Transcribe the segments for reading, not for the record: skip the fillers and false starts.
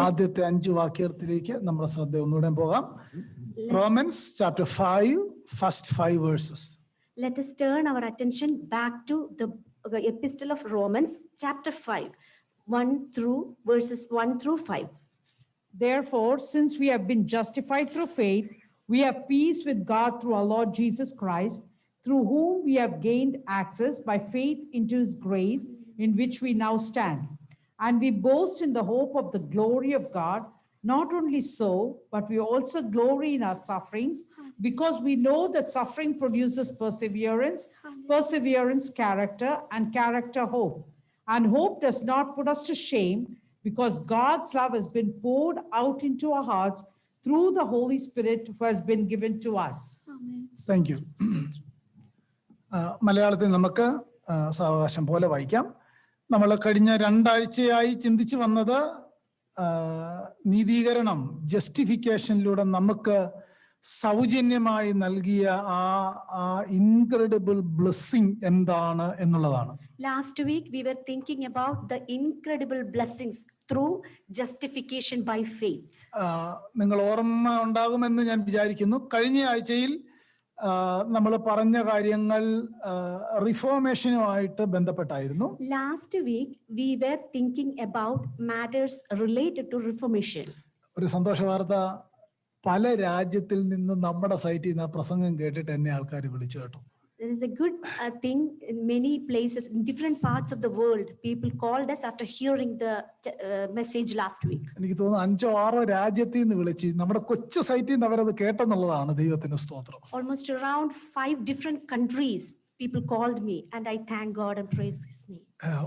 ആദ്യത്തെ 5 വാക്യത്തിലേക്ക് നമ്മുടെ ശ്രദ്ധ ഒന്നുകൂടെ പോകാം. Romans chapter 5, first 5 verses. Let us turn our attention back to the epistle of Romans chapter 5, 1 through verses 1 through 5. Therefore, since we have been justified through faith, we have peace with God through our Lord Jesus Christ, through whom we have gained access by faith into his grace in which we now stand. And we boast in the hope of the glory of God. Not only so, but we also glory in our sufferings, because we know that suffering produces perseverance, perseverance character, and character hope. And hope does not put us to shame, because God's love has been poured out into our hearts through the Holy Spirit who has been given to us. Amen. Thank you. മലയാളത്തിൽ നമുക്ക് സാവകാശം പോലെ വായിക്കാം. നമ്മൾ കഴിഞ്ഞ 2 ആഴ്ചയായി ചിന്തിച്ചു വന്നത് നീതീകരണം, ജസ്റ്റിഫിക്കേഷനിലൂടെ നമുക്ക് സൗജന്യമായി നൽകിയ ആ ഇൻക്രെഡിബിൾ ബ്ലെസ്സിങ് എന്താണ് എന്നുള്ളതാണ്. Last week we were thinking about the incredible blessings through justification by faith. നിങ്ങൾ ഓർമ്മ ഉണ്ടാകുമെന്ന് ഞാൻ വിചാരിക്കുന്നു. കഴിഞ്ഞ ആഴ്ചയിൽ നമ്മൾ പറഞ്ഞ കാര്യങ്ങൾ റിഫോർമേഷനുമായിട്ട് ബന്ധപ്പെട്ടായിരുന്നു. Last week we were thinking about matters related to reformation. ഒരു സന്തോഷ വാർത്ത, പല രാജ്യത്തിൽ നിന്ന് നമ്മുടെ സൈറ്റിൽ നിന്ന് പ്രസംഗം കേട്ടിട്ട് എന്നെ ആൾക്കാർ വിളിച്ചു കേട്ടു. There is a good thing in many places, in different parts of the world. People called us after hearing the message last week. എനിക്ക് തോന്നുന്നു 5-6 രാജ്യത്തിൽ നിന്ന് വിളിച്ച് നമ്മുടെ കൊച്ചു സൈറ്റിൽ നിന്ന് അവരത് കേട്ടെന്നുള്ളതാണ്. ദൈവത്തിന് സ്തോത്രം. Almost around 5 different countries people called me, and I thank God and praise his name.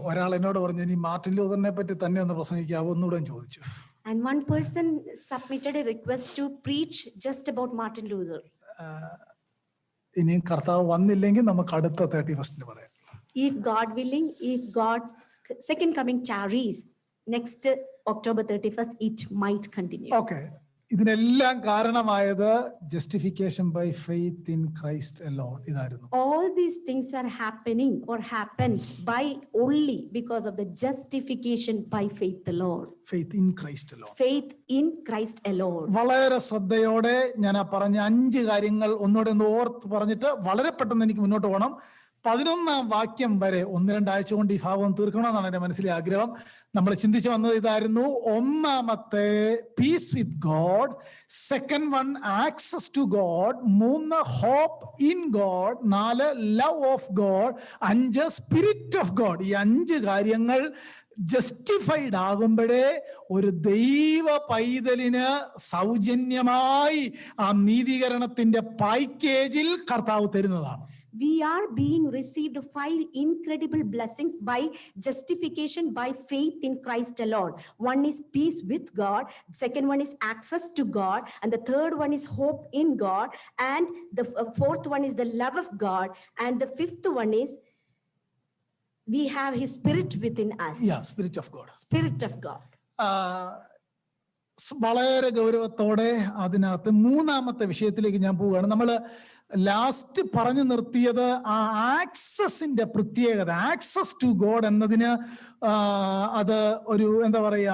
ഒരാൾ എന്നോട് പറഞ്ഞു, ഇനി മാർട്ടിൻ ലൂതറിനെ പറ്റി തന്നെ ഒന്ന് പ്രസംഗിക്കാവോ ഒന്നുകൂടെ ചോദിച്ചു. And one person submitted a request to preach just about Martin Luther. ഇനിയും കർത്താവ് വന്നില്ലെങ്കിൽ നമുക്ക് അടുത്ത 31st പറയാം. If God willing, if God's second coming tarries, next October 31st, it might continue. Okay. ഇതിനെല്ലാം കാരണമായത് justification by faith in Christ alone ഇതായിരുന്നു. All these things are happening or happened by only because of the justification by faith alone. Faith in Christ alone. Faith in Christ alone. വളരെ ശ്രദ്ധയോടെ ഞാൻ ആ പറഞ്ഞ 5 കാര്യങ്ങൾ ഒന്നുകൂടെ ഓർത്ത് പറഞ്ഞിട്ട് വളരെ പെട്ടെന്ന് എനിക്ക് മുന്നോട്ട് പോകണം. 11ാം വാക്യം വരെ 1-2 ആഴ്ച കൊണ്ട് ഈ ഭാഗം തീർക്കണമെന്നാണ് എൻ്റെ മനസ്സിലെ ആഗ്രഹം. നമ്മൾ ചിന്തിച്ചു വന്നത് ഇതായിരുന്നു. ഒന്നാമത്തെ peace with God, second one access to God, 3 hope in God, 4 love of God, 5 spirit of God. ഈ 5 കാര്യങ്ങൾ ജസ്റ്റിഫൈഡ് ആകുമ്പോഴേ ഒരു ദൈവ പൈതലിന് സൗജന്യമായി ആ നീതീകരണത്തിന്റെ പാക്കേജിൽ കർത്താവ് തരുന്നതാണ്. We are being received 5 incredible blessings by justification by faith in Christ alone. One is peace with God, second one is access to God, and the third one is hope in God, and the fourth one is the love of God, and the fifth one is we have his spirit within us. Yeah, spirit of God. Spirit of God. വളരെ ഗൗരവത്തോടെ അതിനകത്ത് 3ാമത്തെ വിഷയത്തിലേക്ക് ഞാൻ പോവുകയാണ്. നമ്മൾ last പറഞ്ഞു നിർത്തിയത് ആ ആക്സസിന്റെ പ്രത്യേകത, ആക്സസ് ടു ഗോഡ് എന്നതിന് അത് ഒരു എന്താ പറയാ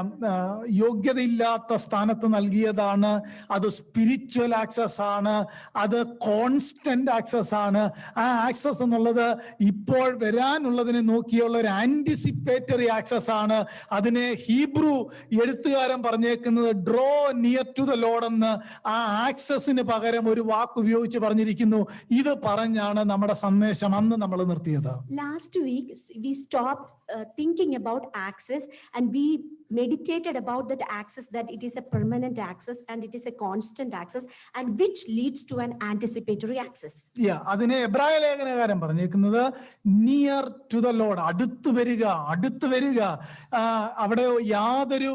യോഗ്യതയില്ലാത്ത സ്ഥാനത്ത് നൽകിയതാണ്. അത് സ്പിരിച്വൽ ആക്സസ് ആണ്, അത് കോൺസ്റ്റന്റ് ആക്സസ് ആണ്. ആ ആക്സസ് എന്നുള്ളത് ഇപ്പോൾ വരാനുള്ളതിനെ നോക്കിയുള്ള ഒരു ആന്റിസിപ്പേറ്ററി ആക്സസ് ആണ്. അതിനെ ഹീബ്രു എഴുത്തുകാരൻ പറഞ്ഞേക്കുന്നത് draw near to the Lord എന്ന്. ആ ആക്സസിന് പകരം ഒരു വാക്ക് ഉപയോഗിച്ച് പറഞ്ഞിരിക്കുന്നു. ഇത് പറഞ്ഞാണ് നമ്മുടെ സന്ദേശം അന്ന് നമ്മൾ നിർത്തിയത്. Last week we stopped thinking about access, and we meditated about that access, that it is a permanent access and it is a constant access, and which leads to an anticipatory access. അതിനെ എബ്രായ ലേഖനകാരൻ പറഞ്ഞേക്കുന്നത് near to the Lord, അടുത്ത് വരിക, അടുത്ത് വരിക. അവിടെ യാതൊരു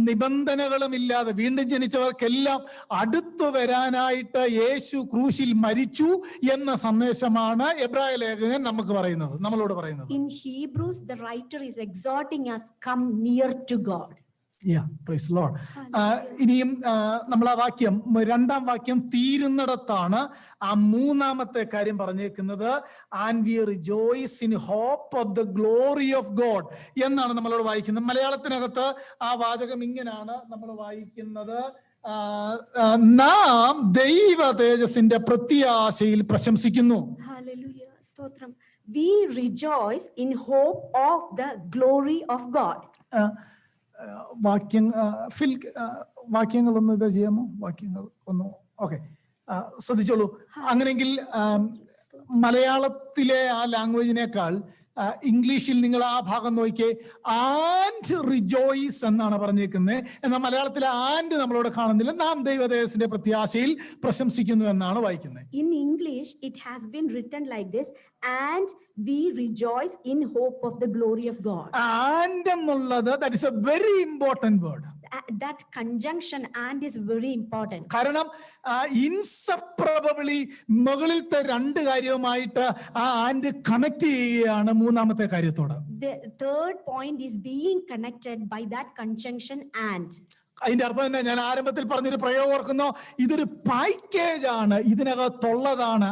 നിബന്ധനകളും ഇല്ലാതെ വീണ്ടും ജനിച്ചവർക്കെല്ലാം അടുത്തു വരാനായിട്ട് യേശു ക്രൂശിൽ മരിച്ചു എന്ന സന്ദേശമാണ് എബ്രായ ലേഖകൻ നമുക്ക് പറയുന്നത്, നമ്മളോട് പറയുന്നത്. In Hebrews, the writer is exhorting us, come near to God. Praise Lord. ഇനിയും നമ്മൾ ആ വാക്യം, രണ്ടാം വാക്യം തീരുന്നിടത്താണ് ആ മൂന്നാമത്തെ കാര്യം പറഞ്ഞേക്കുന്നത്. And we rejoice in hope of the glory of God എന്നാണ് നമ്മളോട് വായിക്കുന്നത്. മലയാളത്തിനകത്ത് ആ വാചകം ഇങ്ങനെയാണ് നമ്മൾ വായിക്കുന്നത്: നാം ദൈവ തേജസ്സിന്റെ പ്രത്യാശയിൽ പ്രശംസിക്കുന്നു. Hallelujah. സ്തോത്രം. We rejoice in hope of the glory of God. വാക്യങ്ങളൊന്ന് ഇത് ചെയ്യാമോ? വാക്യങ്ങൾ ഒന്ന് ഓക്കെ, ശ്രദ്ധിച്ചോളൂ. അങ്ങനെയെങ്കിൽ മലയാളത്തിലെ ആ ലാംഗ്വേജിനേക്കാൾ ഇംഗ്ലീഷിൽ നിങ്ങൾ ആ ഭാഗം നോക്കിയേ. ആൻഡ് റിജോയ്സ് എന്നാണ് പറഞ്ഞേക്കുന്നത്. എന്നാൽ മലയാളത്തിലെ ആൻഡ് നമ്മളോട് കാണുന്നില്ല. നാം ദൈവതേജസ്സിന്റെ പ്രത്യാശയിൽ പ്രശംസിക്കുന്നു എന്നാണ് വായിക്കുന്നത്. In English, it has been written like this: and we rejoice in hope of the glory of God. And എന്നുള്ളത് that is a very important word. That conjunction and is very important. കാരണം ഇൻസെപ്പറബിളി മുകളിലത്തെ രണ്ട് കാര്യവുമായിട്ട് ആ and connect ചെയ്യുകയാണ് മൂന്നാമത്തെ കാര്യത്തോട്. The third point is being connected by that conjunction and. അതിന്റെ അർത്ഥം തന്നെ ഞാൻ ആരംഭത്തിൽ പറഞ്ഞൊരു പ്രയോഗം ഓർക്കുന്നോ? ഇതൊരു പാക്കേജ് ആണ്, ഇതിനകത്തുള്ളതാണ്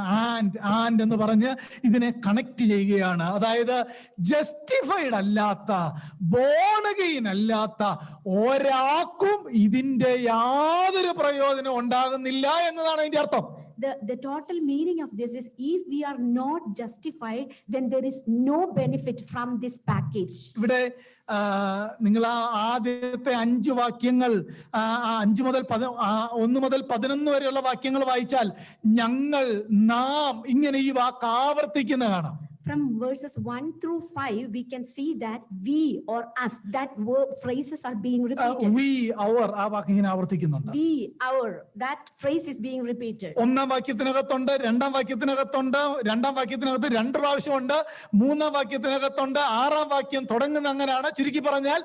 ആൻഡ് എന്ന് പറഞ്ഞ് ഇതിനെ കണക്ട് ചെയ്യുകയാണ്. അതായത് ജസ്റ്റിഫൈഡ് അല്ലാത്ത, ബോൺ അഗെയിൻ അല്ലാത്ത ഒരാൾക്കും ഇതിന്റെ യാതൊരു പ്രയോജനം ഉണ്ടാകുന്നില്ല എന്നതാണ് അതിന്റെ അർത്ഥം. The total meaning of this is, if we are not justified, then there is no benefit from this package. ഇവിടെ നിങ്ങൾ ആ ആദ്യത്തെ 5 വാക്യങ്ങൾ, 1 മുതൽ 11 വരെയുള്ള വാക്യങ്ങൾ വായിച്ചാൽ ഞങ്ങൾ, നാം ഇങ്ങനെ ഈ വാക്ക് ആവർത്തിക്കുന്ന കാണാം. From verses 1 through 5, we can see that we or us, that phrases are being repeated. We, our, ആ വാക്ക് ഇങ്ങനെ ആവർത്തിക്കുന്നുണ്ട്. We, our, that phrase is being repeated. ഒന്നാം വാക്യത്തിനകത്തുണ്ട്, രണ്ടാം വാക്യത്തിനകത്തുണ്ട്, രണ്ടാം വാക്യത്തിനകത്ത് 2 പ്രാവശ്യമുണ്ട്, മൂന്നാം വാക്യത്തിനകത്തുണ്ട്, 6ാം വാക്യം തുടങ്ങുന്ന അങ്ങനെയാണ്. ചുരുക്കി പറഞ്ഞാൽ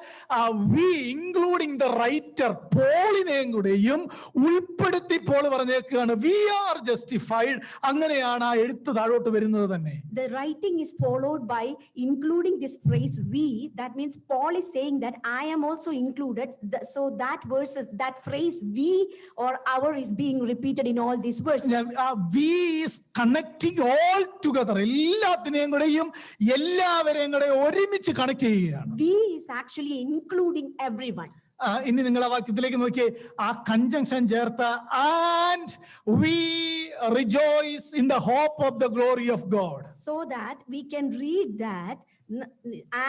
we, including the writer, പോളിനെയും കൂടെയും ഉൾപ്പെടുത്തി പോൾ പറഞ്ഞേക്കുകയാണ് we are justified. അങ്ങനെയാണ് ആ എഴുത്ത് താഴോട്ട് വരുന്നത് തന്നെ. The writing is followed by including this phrase we. That means Paul is saying that I am also included. So that verses, that phrase we or our is being repeated in all these verses. We is connecting all together. എല്ലാത്തിനെയും കൂടെയും എല്ലാവരെയും കൂടെ ഒരുമിച്ച് connect ചെയ്യുകയാണ്. We is actually including everyone. ഇനി നിങ്ങൾ ആ വാക്യത്തിലേക്ക് നോക്കിയേ, ആ കൺജങ്ഷൻ ചേർത്ത് and we rejoice in the hope of the glory of God. So that we can read that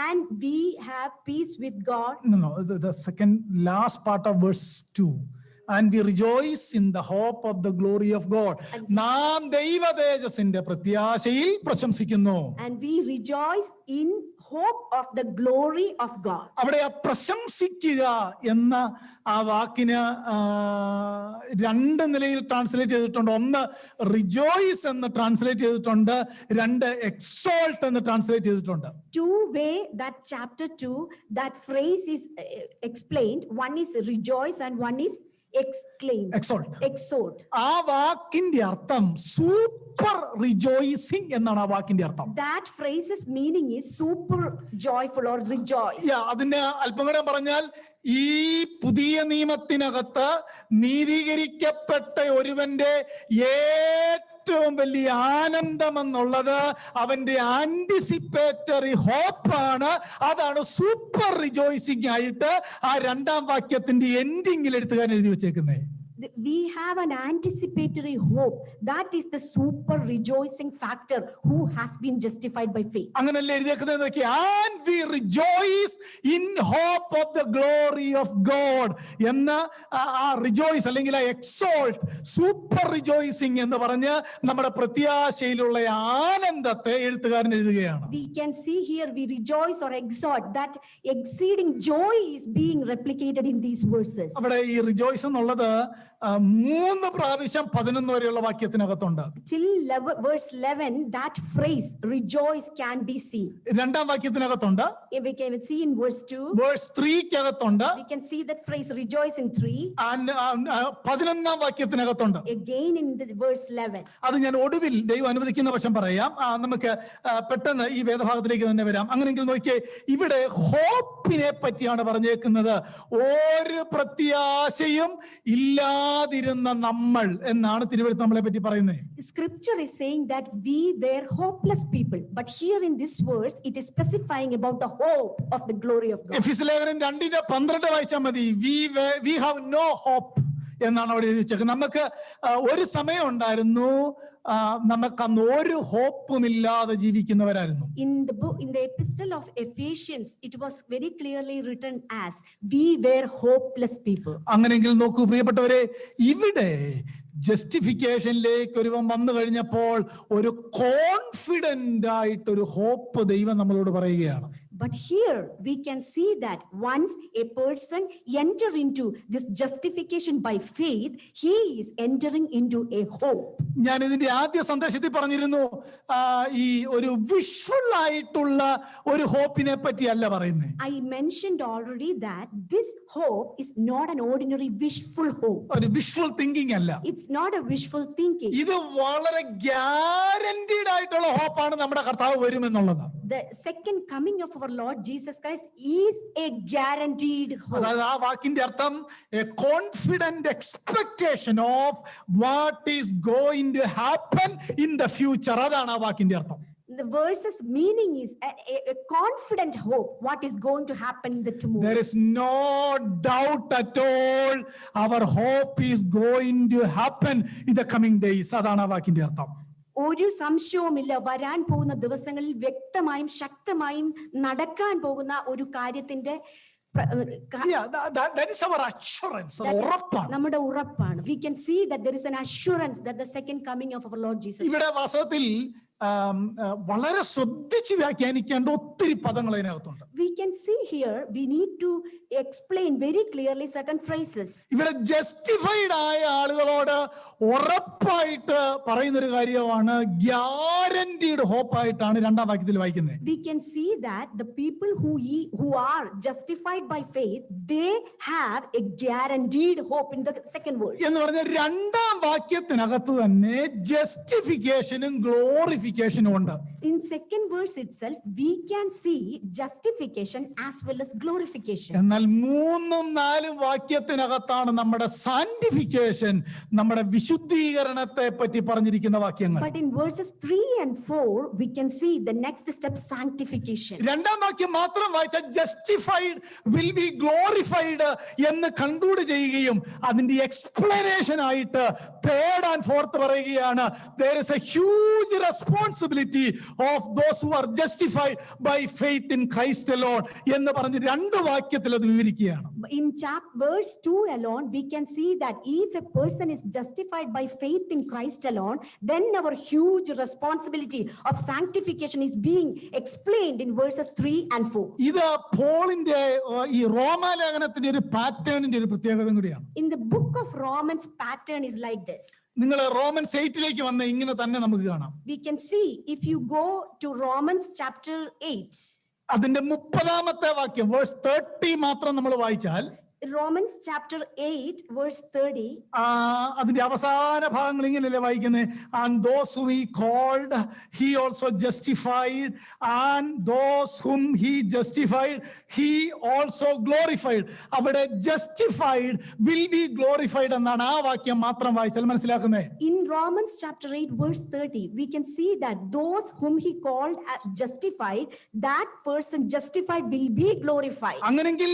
and we have peace with God. No, the second last part of verse 2. And we rejoice in the hope of the glory of God. നാം ദൈവ തേജസ്സിന്റെ പ്രത്യാശയിൽ പ്രശംസിക്കുന്നു. And we rejoice in hope of the glory of God. അവിടെ ആ പ്രശംസിക്കുക എന്ന ആ വാക്കിന് 2 നിലയിൽ ട്രാൻസ്ലേറ്റ് ചെയ്തിട്ടുണ്ട്. ഒന്ന് റിജോയ്സ് എന്ന് ട്രാൻസ്ലേറ്റ് ചെയ്തിട്ടുണ്ട്, 2 എക്സോൾട്ട് എന്ന് ട്രാൻസ്ലേറ്റ് ചെയ്തിട്ടുണ്ട്. Two way that chapter 2, that phrase is explained. One is rejoice and one is exclaim. Exalt. ആ വാക്കിന്റെ അർത്ഥം സൂപ്പർ റിജോയ്സിംഗ് എന്നാണ് ആ വാക്കിന്റെ അർത്ഥം. That phrase's meaning is super joyful or rejoice. അതിന്റെ അല്പം കൂടെ പറഞ്ഞാൽ, ഈ പുതിയ നിയമത്തിനകത്ത് നീതീകരിക്കപ്പെട്ട ഒരുവന്റെ ഏറ്റവും വലിയ ആനന്ദം എന്നുള്ളത് അവന്റെ ആന്റിസിപ്പേറ്ററി ഹോപ്പാണ്. അതാണ് സൂപ്പർ റിജോയ്സിംഗ് ആയിട്ട് ആ 2ാം വാക്യത്തിന്റെ എൻഡിങ്ങിൽ എഴുത്തുകാരൻ എഴുതി വെച്ചേക്കുന്നത്. We have an anticipatory hope. That is the super rejoicing factor who has been justified by faith. അങ്ങനെയല്ലേ എഴുതിയേക്കുന്നത്? and we rejoice in hope of the glory of God എന്ന ആ റിജോയ്സ് അല്ലെങ്കിൽ ആ എക്സോൾട്ട്, സൂപ്പർ റിജോയ്സിംഗ് എന്ന് പറഞ്ഞ് നമ്മുടെ പ്രത്യാശയിലുള്ള ആനന്ദത്തെ എഴുത്തുകാരൻ എഴുതുകയാണ്. We can see here we rejoice or exalt. That exceeding joy is being replicated in these verses. അവിടെ ഈ റിജോയ്സ് എന്നുള്ളത് 3 പ്രാവശ്യം 11 വരെയുള്ള വാക്യത്തിനകത്തുണ്ട്. Till verse 11, that phrase rejoice can be seen. 2ാം വാക്യത്തിനകത്തുണ്ട്. If we can see in verse 2, verse 3-കകത്തുണ്ട്. we can see that phrase rejoice in 3. 11ാം വാക്യത്തിനകത്തുണ്ട്. Again in the verse 11. അത് ഞാൻ ഒടുവിൽ ദൈവം അനുവദിക്കുന്ന പക്ഷം പറയാം. നമുക്ക് പെട്ടെന്ന് ഈ വേദഭാഗത്തിലേക്ക് തന്നെ വരാം. അങ്ങനെയെങ്കിൽ നോക്കിയേ, ഇവിടെ ഹോപ്പിനെ പറ്റിയാണ് പറഞ്ഞേക്കുന്നത്. ഒരു പ്രത്യാശയും ഇല്ലാതിരുന്ന നമ്മൾ എന്നാണ് തിരുവെഴുത്ത് നമ്മളെ പറ്റി പറയുന്നത്. Scripture is saying that we were hopeless people, but here in this verse it is specifying about the hope of the glory of God. എഫെസ്യലേഖനം 2:12 വായിച്ചാൽ മതി. We have no hope എന്നാണ് അവിടെ എഴുതി വെച്ചേക്കുന്നത്. നമുക്ക് ഒരു സമയം ഉണ്ടായിരുന്നു, നമുക്ക് അന്ന് ഒരു ഹോപ്പും ഇല്ലാതെ ജീവിക്കുന്നവരായിരുന്നു. In the epistle of Ephesians, it was very clearly written as we were hopeless people. അങ്ങനെയെങ്കിൽ നോക്കൂ പ്രിയപ്പെട്ടവരെ, ഇവിടെ ജസ്റ്റിഫിക്കേഷനിലേക്ക് ഒരുവൻ വന്നു കഴിഞ്ഞപ്പോൾ ഒരു കോൺഫിഡന്റ് ആയിട്ടൊരു ഹോപ്പ് ദൈവം നമ്മളോട് പറയുകയാണ്. But here we can see that once a person enter into this justification by faith, he is entering into a hope. ഞാൻ ഇതിന്റെ ആദ്യ സന്ദേശത്തിൽ പറഞ്ഞിരുന്നു, ഈ ഒരു വിഷ്വൽ ആയിട്ടുള്ള ഒരു ഹോപ്പിനെ പറ്റിയല്ല പറയുന്നത്. I mentioned already that this hope is not an ordinary wishful hope. ഒരു വിഷ്വൽ തിങ്കിങ് അല്ല. It's not a wishful thinking. ഇത് വളരെ ഗ്യാരണ്ടീഡ് ആയിട്ടുള്ള ഹോപ്പാണ് നമ്മുടെ കർത്താവ് വരുമെന്നുള്ളത്. The second coming of our Lord Jesus Christ is a guaranteed hope. അതായത് ആ വാക്കിന്റെ അർത്ഥം a confident expectation of what is going to happen in the future. അതാണ് ആ വാക്കിന്റെ അർത്ഥം. The verse's meaning is a confident hope what is going to happen in the tomorrow. There is no doubt at all our hope is going to happen in the coming days. അതാണ് ആ വാക്കിന്റെ അർത്ഥം. ഒരു സംശയവുമില്ല, വരാൻ പോകുന്ന ദിവസങ്ങളിൽ വ്യക്തമായും ശക്തമായും നടക്കാൻ പോകുന്ന ഒരു കാര്യത്തിന്റെ that is our assurance. ഉറപ്പാണ്, നമ്മുടെ ഉറപ്പാണ്. We can see that there is an assurance that the second coming of our Lord Jesus. ഇവിടെ വാസ്തവത്തിൽ വളരെ ശ്രദ്ധിച്ച് വ്യാഖ്യാനിക്കേണ്ട ഒത്തിരി പദങ്ങൾ അതിനകത്തുണ്ട്. We can see here we need to explain very clearly certain phrases. ഇവിടെ ജസ്റ്റിഫൈഡ് ആയ ആളുകളോട് ഉറപ്പായിട്ട് പറയുന്ന ഒരു കാര്യമാണ്, ഗ്യാരണ്ടീഡ് ഹോപ്പ് ആയിട്ടാണ് 2ാം വാക്യത്തിൽ വായിക്കുന്നത്. We can see that the people who are justified by faith, they have a guaranteed hope in the second verse. എന്ന് പറഞ്ഞാൽ 2ാം വാക്യത്തിനകത്ത് തന്നെ ജസ്റ്റിഫിക്കേഷനും ഗ്ലോറിഫിക്കേഷനും ഉണ്ട്. In second verse itself we can see justification as well as glorification. എന്നാൽ 3ഉം 4ഉം വാക്യത്തിനകത്താണ് നമ്മുടെ sanctification, നമ്മുടെ വിശുദ്ധീകരണത്തെ പറ്റി പറഞ്ഞിരിക്കുന്ന വാക്യങ്ങൾ. But in verses 3 and 4 we can see the next step, sanctification. 2ാം വാക്യം മാത്രം വായിച്ചാൽ ജസ്റ്റിഫൈഡ് വിൽ ബി ഗ്ലോറിഫൈഡ് എന്ന് കൺക്ലൂഡ് ചെയ്യുകയും അതിന്റെ എക്സ്പ്ലനേഷൻ ആയിട്ട് 3rd and 4th പറയുകയാണ്, there is a huge responsibility of those who are justified by faith in Christ alone എന്ന് പറഞ്ഞ് 2 വാക്യത്തിൽ അത് വിവരിക്കുകയാണ്. In verse 2 alone we can see that if a person is justified by faith in Christ alone, then our huge responsibility of sanctification is being explained in verses 3 and 4. ഇത് പോളിന്റെ ഈ റോമാലേഖനത്തിന്റെ ഒരു പാറ്റേണിന്റെ ഒരു പ്രത്യേകത കൂടിയാണ്. In the book of Romans, pattern is like this. നിങ്ങൾ romance 8 വന്ന് ഇങ്ങനെ തന്നെ നമുക്ക് കാണാം. We can see if you go to Romans chapter 8, അതിന്റെ 30ാമത്തെ വാക്യം വേഴ്സ് 30 മാത്രം നമ്മൾ വായിച്ചാൽ, Romans chapter 8 verse 30, അതിന്റെ അവസാന ഭാഗങ്ങൾ ഇങ്ങനെയല്ലേ വായിക്കുന്നത്, and those whom he called he also justified, and those whom he justified he also glorified. അവിടെ justified will be glorified എന്നാണ് ആ വാക്യം മാത്രം വായിച്ചാൽ മനസ്സിലാക്കുന്നത്. in Romans chapter 8 verse 30 we can see that those whom he called justified, that person justified will be glorified. അങ്ങനെങ്കിൽ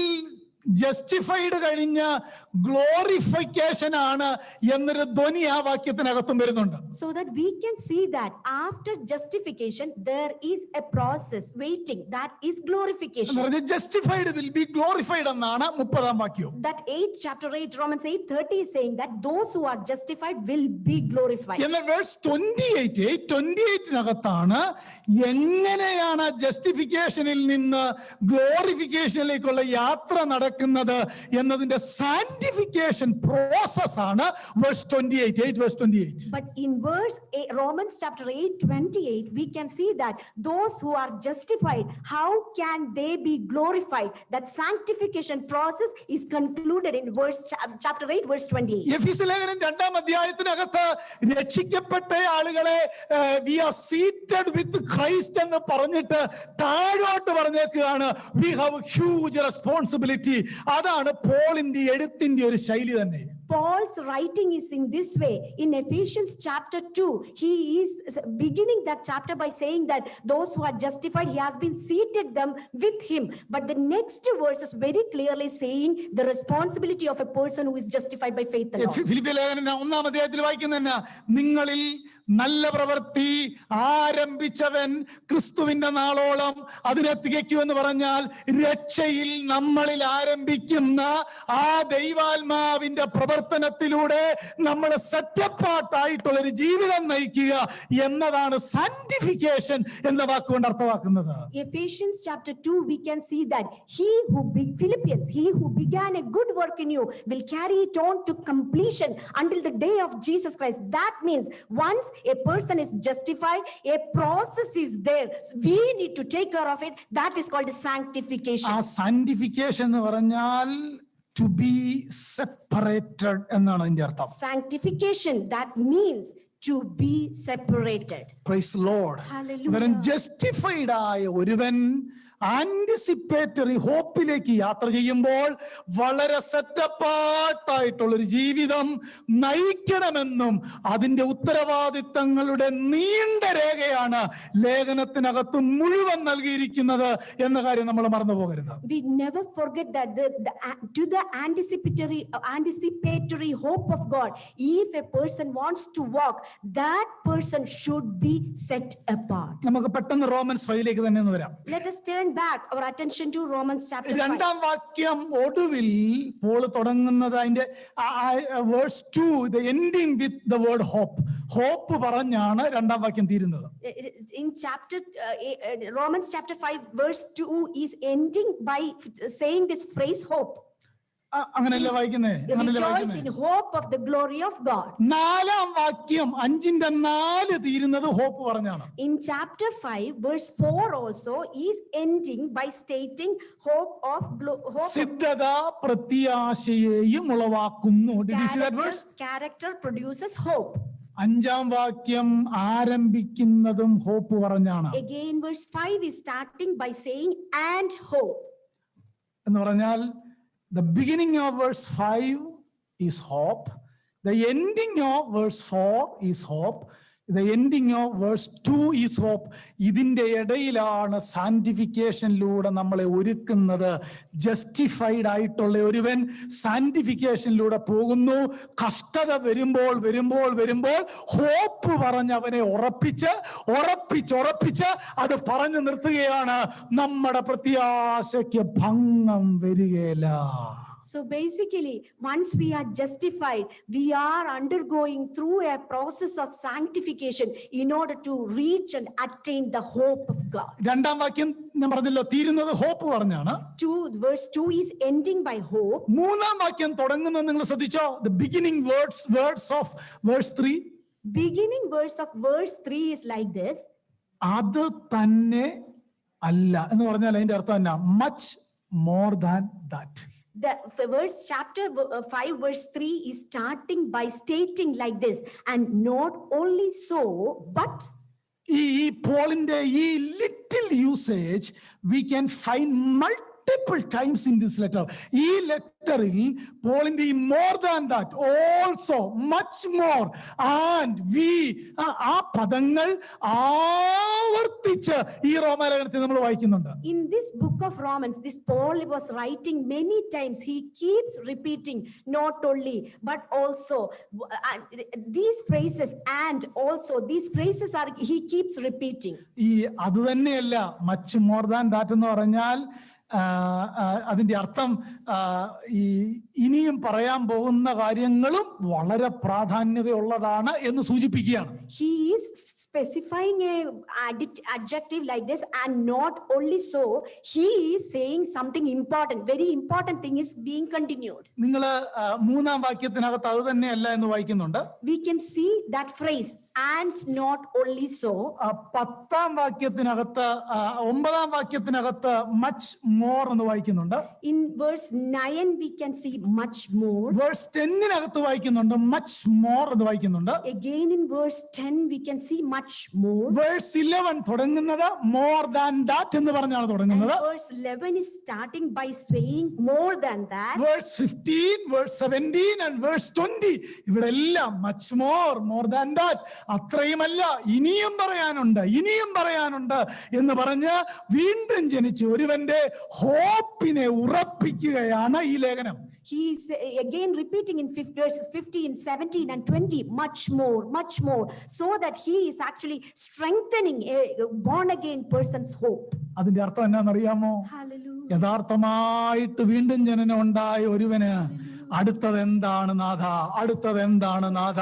justified കഴിഞ്ഞ glorification ആണ് എന്നൊരു ധ്വനി ആ വാക്യത്തിനകത്തും വരുന്നുണ്ട്. So that we can see that after justification there is a process waiting, that is glorification. Justified will be glorified എന്നാണ് 30ാം വാക്യം. That chapter 8 Romans 8:30 is saying that those who are justified will be glorified. എന്നാൽ verse 28-നകത്താണ് എങ്ങനെയാണ് ജസ്റ്റിഫിക്കേഷനിൽ നിന്ന് ഗ്ലോറിഫിക്കേഷനിലേക്കുള്ള യാത്ര നടക്കുന്നത് നടക്കുന്നത് എന്നതിന്റെ sanctification process ആണ് verse 28. But in Romans chapter 8:28, we can see that those who are justified, how can they be glorified? That sanctification process is concluded in chapter 8, verse 28. എഫെസ്യ ലേഖനം 2-ാം അധ്യായത്തിനകത്ത് രക്ഷിക്കപ്പെട്ട ആളുകളെ we are seated with Christ എന്ന് പറഞ്ഞിട്ട് താഴോട്ട് പറഞ്ഞേക്കുകയാണ് we have a huge responsibility. അതാണ് പോളിന്റെ എഴുത്തിന്റെ ഒരു ശൈലി തന്നെ. Paul's writing is in this way. In Ephesians chapter 2, he is beginning that chapter by saying that those who are justified, he has been seated them with him. But the next verse is very clearly saying the responsibility of a person who is justified by faith alone. ഫിലിപ്പിയ ലേഖനം 1-ാം അധ്യായത്തിൽ വായിക്കുന്ന നിങ്ങളിൽ നല്ല പ്രവൃത്തി ആരംഭിച്ചവൻ ക്രിസ്തുവിന്റെ നാളോളം അതിനെ തികയ്ക്കുമെന്ന് പറഞ്ഞാൽ രക്ഷയിൽ നമ്മളിൽ ആരംഭിക്കുന്ന ആ ദൈവാത്മാവിന്റെ പ്രവർത്തനത്തിലൂടെ നമ്മൾ സെറ്റപ്പാർട്ടായിട്ടുള്ള ഒരു ജീവിതം നയിക്കുക എന്നതാണ് സാന്റിഫിക്കേഷൻ എന്ന വാക്കുകൊണ്ട് അർത്ഥമാക്കുന്നത്. Ephesians chapter 2, we can see that Philippians, he who began a good work in you will carry it on to completion until the day of Jesus Christ. That means once a person is justified, a process is there. We need to take care of it. That is called sanctification. ആ sanctification എന്ന് പറഞ്ഞാൽ to be separated എന്നാണ് അതിന്റെ അർത്ഥം. Sanctification, that means to be separated. Praise the Lord. Hallelujah. Justified ആയ ഒരുവൻ anticipatory ഹോപ്പിലേക്ക് യാത്ര ചെയ്യുമ്പോൾ വളരെ സെറ്റപ്പാർട്ടായിട്ടുള്ള ഒരു ജീവിതം നയിക്കണമെന്നും അതിന്റെ ഉത്തരവാദിത്തങ്ങളുടെ നീണ്ട രേഖയാണ് ലേഖനത്തിനകത്ത് മുഴുവൻ നൽകിയിരിക്കുന്നത് എന്ന കാര്യം നമ്മൾ മറന്നു പോകരുത്. We never forget that to the anticipatory hope of God, if a person wants to walk, that person should be set apart. നമുക്ക് പെട്ടെന്ന് റോമൻസ് 5-ലേക്ക് തന്നെ ഒന്ന് വരാം. Let us turn back our attention to Romans chapter 5. 2-ാം വാക്യം ഒടുവിൽ Paul തുടങ്ങുന്നത് അതിന്റെ verse 2, the ending with the word hope. ഹോപ്പ് പറഞ്ഞാണ് 2-ാം വാക്യം തീരുന്നത്. In Romans chapter 5 verse 2 is ending by saying this phrase hope. അങ്ങനെയല്ലേ വായിക്കുന്നേ? Rejoice in hope of the glory of God. 4-ാം വാക്യം 5-ന്റെ 4 തീരുന്നത് ഹോപ്പ് പറഞ്ഞാണ്. In chapter 5 verse 4 also is ending by stating hope of സിദ്ധത പ്രത്യാശയെയും ഉളവാക്കുന്നു. Did you see that verse? Character produces hope. 5-ാം വാക്യം ആരംഭിക്കുന്നതും hope പറഞ്ഞാണ്. Again verse 5 is starting by saying and hope. എന്ന് പറഞ്ഞാൽ the beginning of verse 5 is hope. The ending of verse 4 is hope. The ending of verse 2 is hope. ഇതിന്റെ ഇടയിലാണ് സാന്റിഫിക്കേഷനിലൂടെ നമ്മളെ ഒരുക്കുന്നത്. Justified ആയിട്ടുള്ള ഒരുവൻ സാന്റിഫിക്കേഷനിലൂടെ പോകുന്നു. കഷ്ടത വരുമ്പോൾ ഹോപ്പ് പറഞ്ഞ് അവനെ ഉറപ്പിച്ച് അത് പറഞ്ഞു നിർത്തുകയാണ്. നമ്മുടെ പ്രത്യാശയ്ക്ക് ഭംഗം വരികയില്ല. So basically, once we are justified, we are undergoing through a process of sanctification in order to reach and attain the hope of God. 2-ാം വാക്യം ഞാൻ പറഞ്ഞല്ലോ തീരുന്നത് ഹോപ്പ് പറഞ്ഞാണ്. Verse 2 is ending by hope. 3-ാം വാക്യം തുടങ്ങുന്നത് നിങ്ങൾ ശ്രദ്ധിച്ചോ? The beginning words of verse 3. Beginning verse of verse 3 is like this. അത് തന്നെ അല്ല എന്ന് പറഞ്ഞാൽ അതിന്റെ അർത്ഥം എന്നാ? Much more than that. The chapter 5 verse 3 is starting by stating like this, and not only so, but ഈ പോളിന്റെ ഈ little usage we can find multiple times in this letter. ഈ ലെറ്ററിൽ പോളിന്റെ ഈ more than that, also, much more, and we ആ പദങ്ങൾ ആവർത്തിച്ച് ഈ റോമാലേഖനത്തിൽ നമ്മൾ വായിക്കുന്നുണ്ട്. In this book of Romans, this Paul was writing many times. He keeps repeating not only but also these phrases, and also these phrases are he keeps repeating. ഈ അത് തന്നെയല്ല much more than that എന്ന് പറഞ്ഞാൽ അതിന്റെ അർത്ഥം ഈ ഇനിയും പറയാൻ പോകുന്ന കാര്യങ്ങളും വളരെ പ്രാധാന്യതയുള്ളതാണ് എന്ന് സൂചിപ്പിക്കുകയാണ്. He is specifying a adjective like this, and not only so, he is saying something important. Very important thing is being continued. നിങ്ങൾ മൂന്നാം വാക്യത്തിനകത്ത് അത് തന്നെയല്ല എന്ന് വായിക്കുന്നുണ്ട്. We can see that phrase, and not only so. പത്താം വാക്യത്തിനകത്ത് ഒമ്പതാം വാക്യത്തിനകത്ത് much more എന്ന് വായിക്കുന്നുണ്ട്. In verse 9 we can see much more. Verse 10-നകത്ത് വായിക്കുന്നുണ്ട് മച്ച് മോർ എന്ന് വായിക്കുന്നുണ്ട്. Again in verse 10 we can see much more. Verse 11 തുടങ്ങുന്നത് മോർ ദാൻ ദാറ്റ് എന്ന് പറഞ്ഞാണ് തുടങ്ങുന്നത്. Verse 11 is starting by saying more than that. Verse 15, verse 17 and verse 20 ഇവിടെ എല്ലാം മച്ച് മോർ ദാൻ ദാറ്റ്, അത്രയുമല്ല ഇനിയും പറയാനുണ്ട് എന്ന് പറഞ്ഞ് വീണ്ടും ജനിച്ച് ഒരുവന്റെ ഹോപ്പിനെ ഉറപ്പിക്കുകയാണ് ഈ ലേഖനം. He is again repeating in verses 15, 17 and 20, much more, so that he is actually strengthening a born again person's hope. അതിന്റെ അർത്ഥം എന്നാണെന്നറിയാമോ? Hallelujah. യഥാർത്ഥമായിട്ട് വീണ്ടും ജനനം ഉണ്ടായ ഒരുവന് അടുത്തത് എന്താണ് നാഥ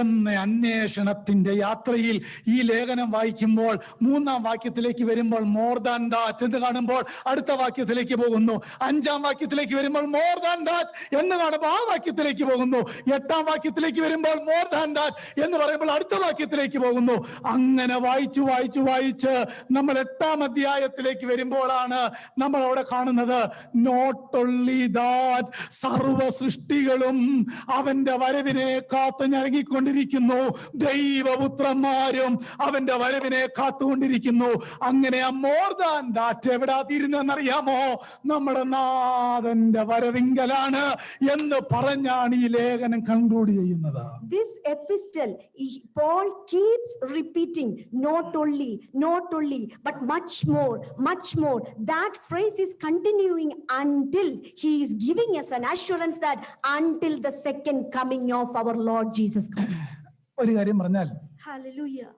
എന്ന അന്വേഷണത്തിന്റെ യാത്രയിൽ ഈ ലേഖനം വായിക്കുമ്പോൾ മൂന്നാം വാക്യത്തിലേക്ക് വരുമ്പോൾ മോർ ദാൻ ദാറ്റ് എന്ന് കാണുമ്പോൾ അടുത്ത വാക്യത്തിലേക്ക് പോകുന്നു. അഞ്ചാം വാക്യത്തിലേക്ക് വരുമ്പോൾ മോർ ദാൻ ദാറ്റ് എന്ന് കാണുമ്പോൾ ആ വാക്യത്തിലേക്ക് പോകുന്നു. എട്ടാം വാക്യത്തിലേക്ക് വരുമ്പോൾ മോർ ദാൻ ദാറ്റ് എന്ന് പറയുമ്പോൾ അടുത്ത വാക്യത്തിലേക്ക് പോകുന്നു. അങ്ങനെ വായിച്ച് നമ്മൾ 8-ാം അധ്യായത്തിലേക്ക് വരുമ്പോഴാണ് നമ്മൾ അവിടെ കാണുന്നത് നോട്ട് ഓൺലി ദാറ്റ്, സർവ സൃഷ്ടികളും അവന്റെ വരവിനെ കാത്തു ഞരങ്ങിക്കൊണ്ടിരിക്കുന്നു, ദൈവപുത്രന്മാരും അവന്റെ വരവിനെ കാത്തുകൊണ്ടിരിക്കുന്നു. അങ്ങനെ മോർ ദാൻ ദാറ്റ് എവിടാ തീരുന്നറിയാമോ? നമ്മുടെ നാഥന്റെ വരവിങ്കലാണ് എന്ന് പറഞ്ഞാണ് ഈ ലേഖനം കൺക്ലൂഡ് ചെയ്യുന്നത്. This epistle Paul keeps repeating not only but much more. That phrase is continuing until he is giving us an assurance that until the second coming of our Lord Jesus Christ. ഒരു കാര്യം പറഞ്ഞാൽ, Hallelujah.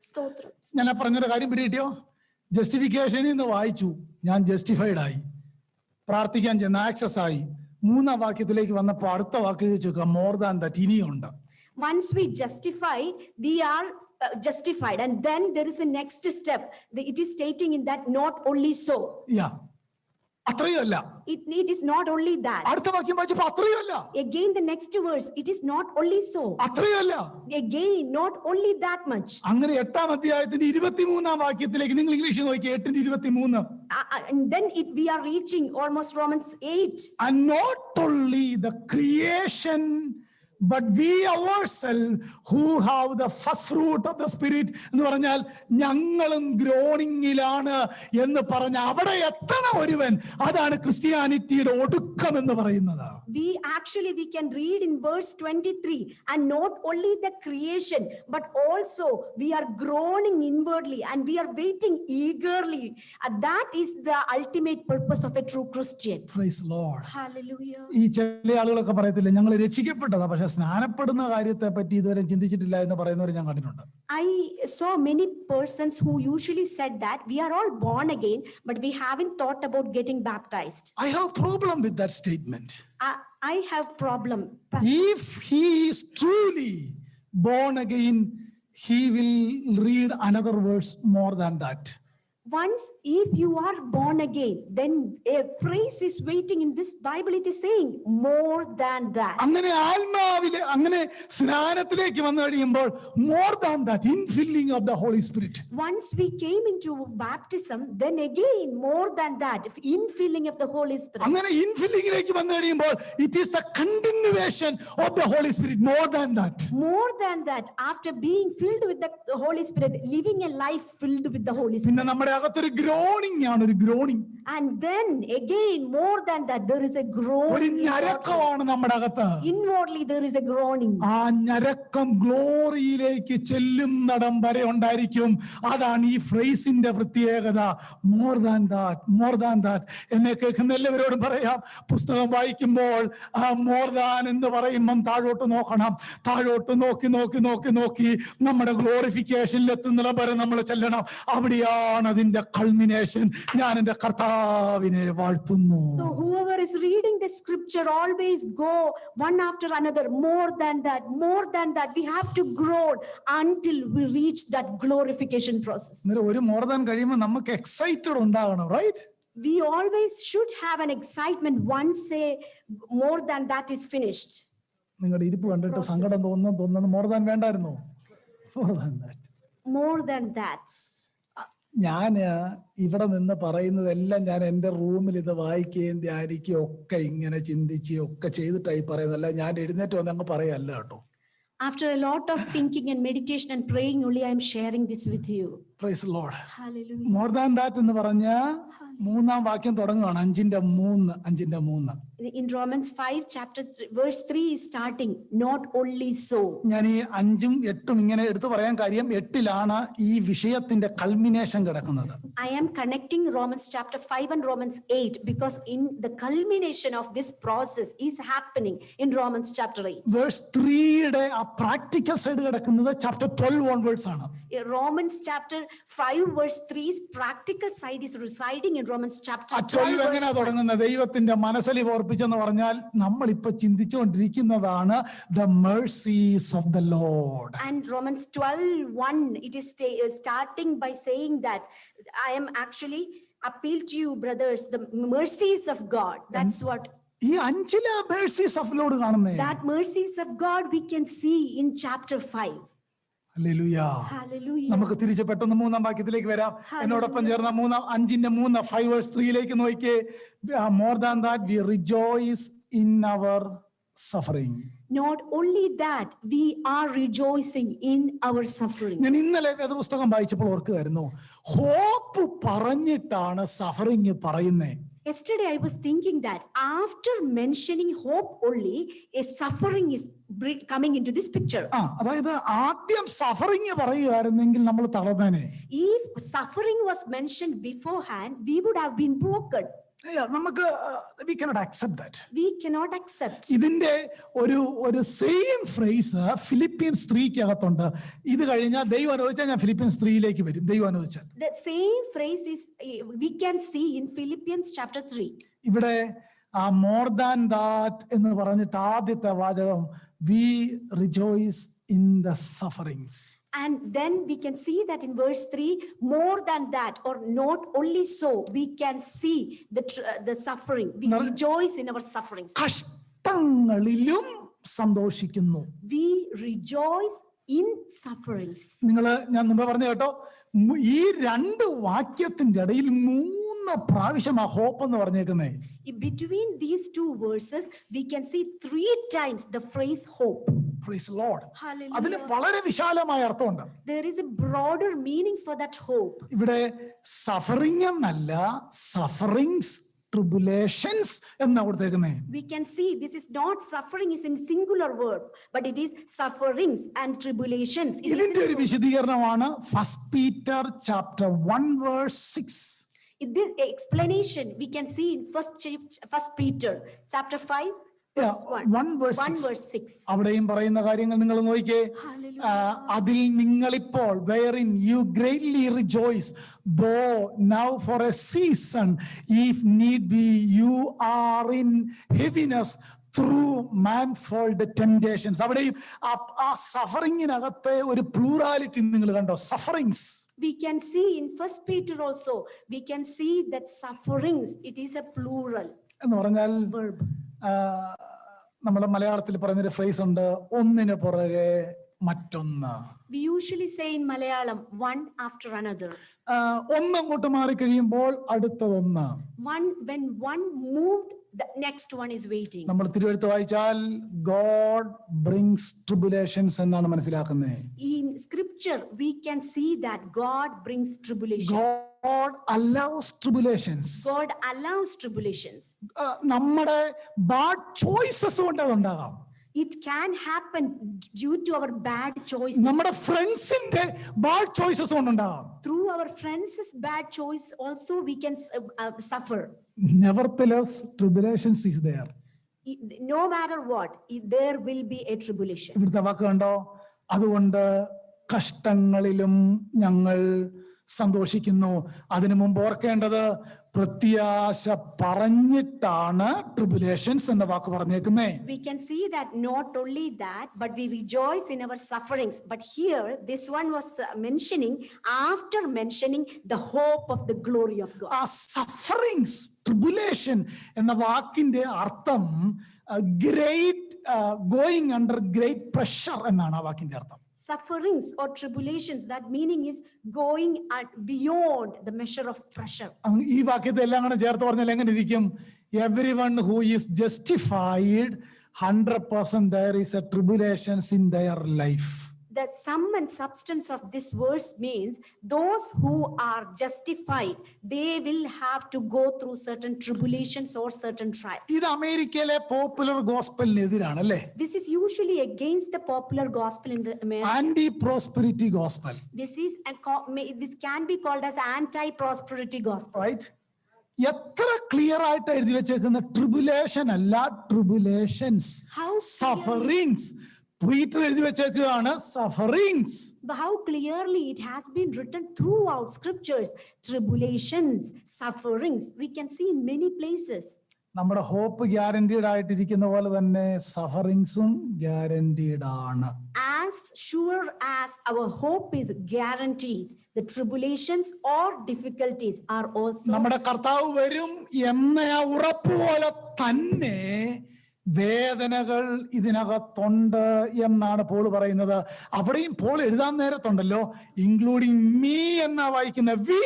സ്തോത്രം. ഞാൻ പറഞ്ഞൊരു കാര്യം പിടികിട്ടിയോ? ജസ്റ്റിഫിക്കേഷനിൽ നിന്ന് വായിച്ചു, ഞാൻ ജസ്റ്റിഫൈഡ് ആയി, പ്രാർത്ഥിക്കാൻ ചെന്ന് ആക്സസ് ആയി. മൂന്നാം വാക്യത്തിലേക്ക് വന്നപ്പോൾ അടുത്ത വാക്ക് ചോദിക്കുക മോർ ദാൻ ദാറ്റ്, ഇനിയുണ്ട്. Once we justified, we are justified, and then there is a next step. It is stating in that not only so. അത്രയുമല്ല. It is not only that. അടുത്ത വാക്യം വായിച്ചപ്പോൾ അത്രയുമല്ല. Again the next verse, it is not only so. അത്രയുമല്ല. Again not only that much. അങ്ങനെ 8-ാം അധ്യായത്തിന്റെ 23-ാം വാക്യത്തിലേക്ക് നിങ്ങൾ ഇംഗ്ലീഷിൽ നോക്കി, 8:23. And then we are reaching almost Romans 8. And not only the creation, but we ourselves who have the first fruit of the spirit എന്ന് പറഞ്ഞാൽ ഞങ്ങളും ഗ്രോണിങ്ങിലാണ് എന്ന് പറഞ്ഞ അവിടെ എത്തണ ഒരുവൻ, അതാണ് ക്രിസ്ത്യാനിറ്റിയുടെ ഒടുക്കം എന്ന് പറയുന്നത്. We can read in verse 23, and not only the creation but also we are groaning inwardly and we are waiting eagerly. That is the ultimate purpose of a true Christian. Praise the Lord. Hallelujah. ഈ ചില ആളുകളൊക്കെ പറയത്തില്ല ഞങ്ങൾ രക്ഷിക്കപ്പെട്ടതാ, പക്ഷെ സ്നാനപ്പെടുന്ന കാര്യത്തെ പറ്റി ഇതുവരെ ചിന്തിച്ചിട്ടില്ല എന്ന് പറയുന്നവർ ഞാൻ കണ്ടിട്ടുണ്ട്. I saw many persons who usually said that we are all born again, but we haven't thought about getting baptized. I have problem with that statement. I have problem. If he is truly born again, he will read another verse more than that. Once if you are born again, then a phrase is waiting in this Bible. It is saying more than that. അങ്ങനെ ആത്മാവിലെ അങ്ങനെ സ്നാനത്തിലേക്ക് വന്നു കഴിയുമ്പോൾ more than that, infilling of the Holy Spirit. Once we came into baptism, then again more than that, infilling of the Holy Spirit. അങ്ങനെ infillingലേക്ക് വന്നു കഴിയുമ്പോൾ it is the continuation of the Holy Spirit. More than that. More than that, after being filled with the Holy Spirit, living a life filled with the Holy Spirit. പിന്നെ നമ്മുടെ അകത്തൊരു groaning ആണ്, ഒരു groaning. And then again more than that, there is a groaning. ഒരു ഞരക്കമാണ് നമ്മുടെ അകത്ത്. Inwardly there is a groaning. ആ ഞരക്കം ഗ്ലോറിയിലേക്ക് ചെല്ലുന്നിടം വരെ ഉണ്ടായിരിക്കും. അതാണ് ഈ ഫ്രേസിന്റെ പ്രത്യേകത. More than that. എന്നെ കേൾക്കുന്ന എല്ലാവരോടും പറയാം, പുസ്തകം വായിക്കുമ്പോൾ ആ മോർ ദാൻ എന്ന് പറയുമ്പം താഴോട്ട് നോക്കണം. താഴോട്ട് നോക്കി നമ്മുടെ ഗ്ലോറിഫിക്കേഷനിൽ എത്തുന്നിടം വരെ നമ്മൾ ചെല്ലണം. അവിടെയാണ് അതിന്റെ അതിന്റെ കൾമിനേഷൻ ഞാൻ എന്റെ കർത്താവിനെ വാഴ്ത്തുന്നു. So whoever is reading the scripture always go one after another, more than that, more than that. We have to grow until we reach that glorification process. അന്നേരം ഒരു മോർ ദാൻ കഴിയുമ്പോൾ നമുക്ക് എക്സൈറ്റഡ് ഉണ്ടാകണം, right? We always should have an excitement once a more than that is finished. നിങ്ങളുടെ ഇരിപ്പ് കണ്ടിട്ട് സങ്കടം തോന്നുന്നു മോർ ദാൻ വേണ്ടായിരുന്നു. More than that. More than that. ഞാൻ ഇവിടെ നിന്ന് പറയുന്നതെല്ലാം ഞാൻ എൻ്റെ റൂമിൽ ഇത് വായിക്കുകയും ധ്യാനിക്കുകയും ഒക്കെ ഇങ്ങനെ ചിന്തിക്കുകയും ഒക്കെ ചെയ്തിട്ടായി പറയുന്നതല്ല. ഞാൻ എഴുന്നേറ്റ് വന്ന് അങ്ങ് പറയല്ല കേട്ടോ. After a lot of thinking and meditation and praying, only I am sharing this with you. Praise the Lord. Hallelujah. More than that എന്ന് പറഞ്ഞ മൂന്നാം വാക്യം തുടങ്ങുകയാണ്. 5:3. In Romans 5, chapter 3, verse 3 is starting, not only so. ഞാൻ ഈ 5ഉം 8ഉം ഇങ്ങനെ എടുത്തു പറയാൻ കാര്യം 8ലാണ് ഈ വിഷയത്തിന്റെ കൾമിനേഷൻ കിടക്കുന്നത്. I am connecting Romans chapter 5 and Romans 8 because in the culmination of this process is happening in Romans chapter 8. Verse 3യുടെ ആ പ്രാക്ടിക്കൽ സൈഡ് കിടക്കുന്നത് ചാപ്റ്റർ 12 ഓൺവേർഡ്സ് ആണ്. Romans chapter 5 verse 3's practical side is residing in Romans chapter 12. എങ്ങനെയാ തുടങ്ങുന്നത്? ദൈവത്തിന്റെ മനസ്സലി ഓർപ്പിച്ചെന്ന് പറഞ്ഞാൽ നമ്മൾ ഇപ്പൊ ചിന്തിച്ചുകൊണ്ടിരിക്കുന്നതാണ് the mercies of the Lord. And Romans 12:1 it is starting by saying that I am actually appeal to you brothers the mercies of God. That's what ഈ 5ലെ mercies of Lord കാണുന്നേ. that mercies of God we can see in chapter 5. Hallelujah. Hallelujah. നമുക്ക് തിരിച്ച് പെട്ടെന്ന് 3-ാം വാക്യത്തിലേക്ക് വരാം. എന്നോടൊപ്പം ചേർന്ന 5:3 5 verse 3ലേക്ക് നോക്കിയേ. More than that we rejoice in our suffering. Not only that, we are rejoicing in our suffering. ഞാൻ ഇന്നലെ വേദപുസ്തകം വായിച്ചപ്പോൾ ഓർക്കുകയായിരുന്നു, ഹോപ്പ് പറഞ്ഞിട്ടാണ് സഫറിങ് പറയുന്നേ. Yesterday I was thinking that after mentioning hope only, a suffering is coming into this picture. അതായത് ആദ്യം suffering പറയുകയായിരുന്നെങ്കിൽ നമ്മൾ തളർന്നേനെ. If suffering was mentioned beforehand, we would have been broken. നമുക്ക് we cannot accept that. We cannot accept. ഇതിന്റെ ഒരു same phrase Philippines 3-ക്കകത്തുണ്ട്. ഇത് കഴിഞ്ഞാൽ ദൈവം അനുവദിച്ചാൽ ഞാൻ ഫിലിപ്പീൻസ് 3ലേക്ക് വരും. ദൈവം അനുവദിച്ചാൽ The same phrase is we can see in Philippians chapter 3. ഇവിടെ മോർ ദാൻ ദാറ്റ് എന്ന് പറഞ്ഞിട്ട് ആദ്യത്തെ വാചകം we rejoice in the sufferings. And then we can see that in verse 3, more than that, or not only so, we can see the suffering. We rejoice in our sufferings. കഷ്ടങ്ങളിലും സന്തോഷിക്കുന്നു. We rejoice in sufferings. ഞാൻ മുമ്പ് പറഞ്ഞു കേട്ടോ, ഈ 2 വാക്യത്തിന്റെ ഇടയിൽ 3 പ്രാവശ്യം ആ ഹോപ്പ് എന്ന് പറഞ്ഞേക്കുന്നേ. Between these 2 verses, we can see 3 times the phrase hope. Praise the Lord. Hallelujah. അതിന് വളരെ വിശാലമായ അർത്ഥമുണ്ട്. There is a broader meaning for that hope. ഇവിടെ സഫറിംഗ് എന്നല്ല, സഫറിങ്സ് ട്രിബുലേഷൻസ് എന്നാ കൊടുത്തേക്കുന്നേ. We can see this is not suffering is in singular verb, but it is sufferings and tribulations. ഇതിന്റെ ഒരു വിശദീകരണമാണ് 1 Peter chapter 1 verse 6. In this explanation we can see in first Peter chapter 5 1 verse 6. അവിടെയും പറയുന്ന കാര്യങ്ങൾ നിങ്ങൾ നോക്കിക്കേ. അതിൽ നിങ്ങളിപ്പോൾ wherein you greatly rejoice, though now for a season if need be you are in heaviness through manifold temptations. അവിടെയും ആ സഫറിങ്ങിനകത്തെ ഒരു പ്ലൂറാലിറ്റി നിങ്ങൾ കണ്ടോ? Sufferings. We can see in first Peter also, we can see that sufferings, it is a plural എന്ന് പറഞ്ഞാൽ verb. നമ്മുടെ മലയാളത്തിൽ പറഞ്ഞൊരു ഫ്രേസ് ഉണ്ട്, ഒന്നിന് പുറകെ മറ്റൊന്ന്. We usually say in Malayalam, one after another. ഒന്നങ്ങോട്ട് മാറിക്കഴിയുമ്പോൾ അടുത്തതൊന്ന്. When one moved, the next one is waiting. നമ്മൾ തിരുവെഴുത്ത് വായിച്ചാൽ God brings tribulations എന്നാണ് മനസ്സിലാക്കുന്നത്. In scripture we can see that God brings tribulation. God allows tribulations. God allows tribulations. നമ്മുടെ bad choices കൊണ്ട് അതുണ്ടാകാം. It can happen due to our bad choice. നമ്മുടെ ഫ്രണ്ട്സിന്റെ bad choices കൊണ്ടുണ്ടാകാം. Through our friends' bad choice also we can suffer. Nevertheless, tribulations is there. No matter what, there will be a tribulation. ഇവിടുത്തെ വാക്ക് കണ്ടോ? അതുകൊണ്ട് കഷ്ടങ്ങളിലും ഞങ്ങൾ സന്തോഷിക്കുന്നു. അതിനു മുമ്പ് ഓർക്കേണ്ടത് പ്രത്യാശ പറഞ്ഞിട്ടാണ് ട്രിബുലേഷൻസ് എന്ന വാക്ക് പറഞ്ഞേക്കുന്നേ. We can see that not only that, but we rejoice in our sufferings. But here, this one was mentioning, after mentioning the hope of the glory of God. ആ സഫറിങ്സ്, ട്രിബുലേഷൻ എന്ന വാക്കിന്റെ അർത്ഥം great going under great pressure എന്നാണ് ആ വാക്കിന്റെ അർത്ഥം. Sufferings or tribulations, that meaning is going beyond the measure of pressure. ഈ വാക്യത്തെ എല്ലാം കൂടെ ചേർത്ത് പറഞ്ഞാൽ എങ്ങനെ ഇരിക്കും? Everyone who is justified 100% there is a tribulations in their life. The sum and substance of this verse means those who are justified, they will have to go through certain tribulations or certain trials. ഇത് അമേരിക്കയിലെ popular ഗോസ്പലിനെതിരാണ് അല്ലേ? This is usually against the popular gospel in the America. Anti prosperity gospel. This can be called as anti-prosperity gospel. Right? എത്ര clear ആയിട്ട് എഴുതി വെച്ചേക്കുന്ന tribulation അല്ല, tribulations, How sufferings. Peter എഴുതി വെച്ചേക്കുകയാണ് sufferings. But how clearly it has been written throughout scriptures, tribulations, sufferings, we can see in many places. നമ്മുടെ hope guaranteed ആയിട്ടിരിക്കുന്ന പോലെ തന്നെ സഫറിങ്സും ഗ്യാരണ്ടീഡ് ആണ്. As sure as our hope is guaranteed, the tribulations or difficulties are also. നമ്മുടെ കർത്താവ് വരും എന്ന ആ ഉറപ്പ് പോലെ തന്നെ വേദനകൾ ഇതിനകത്തുണ്ട് എന്നാണ് പോൾ പറയുന്നത്. അവിടെയും പോൾ എഴുതാൻ നേരത്തുണ്ടല്ലോ, ഇൻക്ലൂഡിങ് മീ എന്നാ വായിക്കുന്ന, we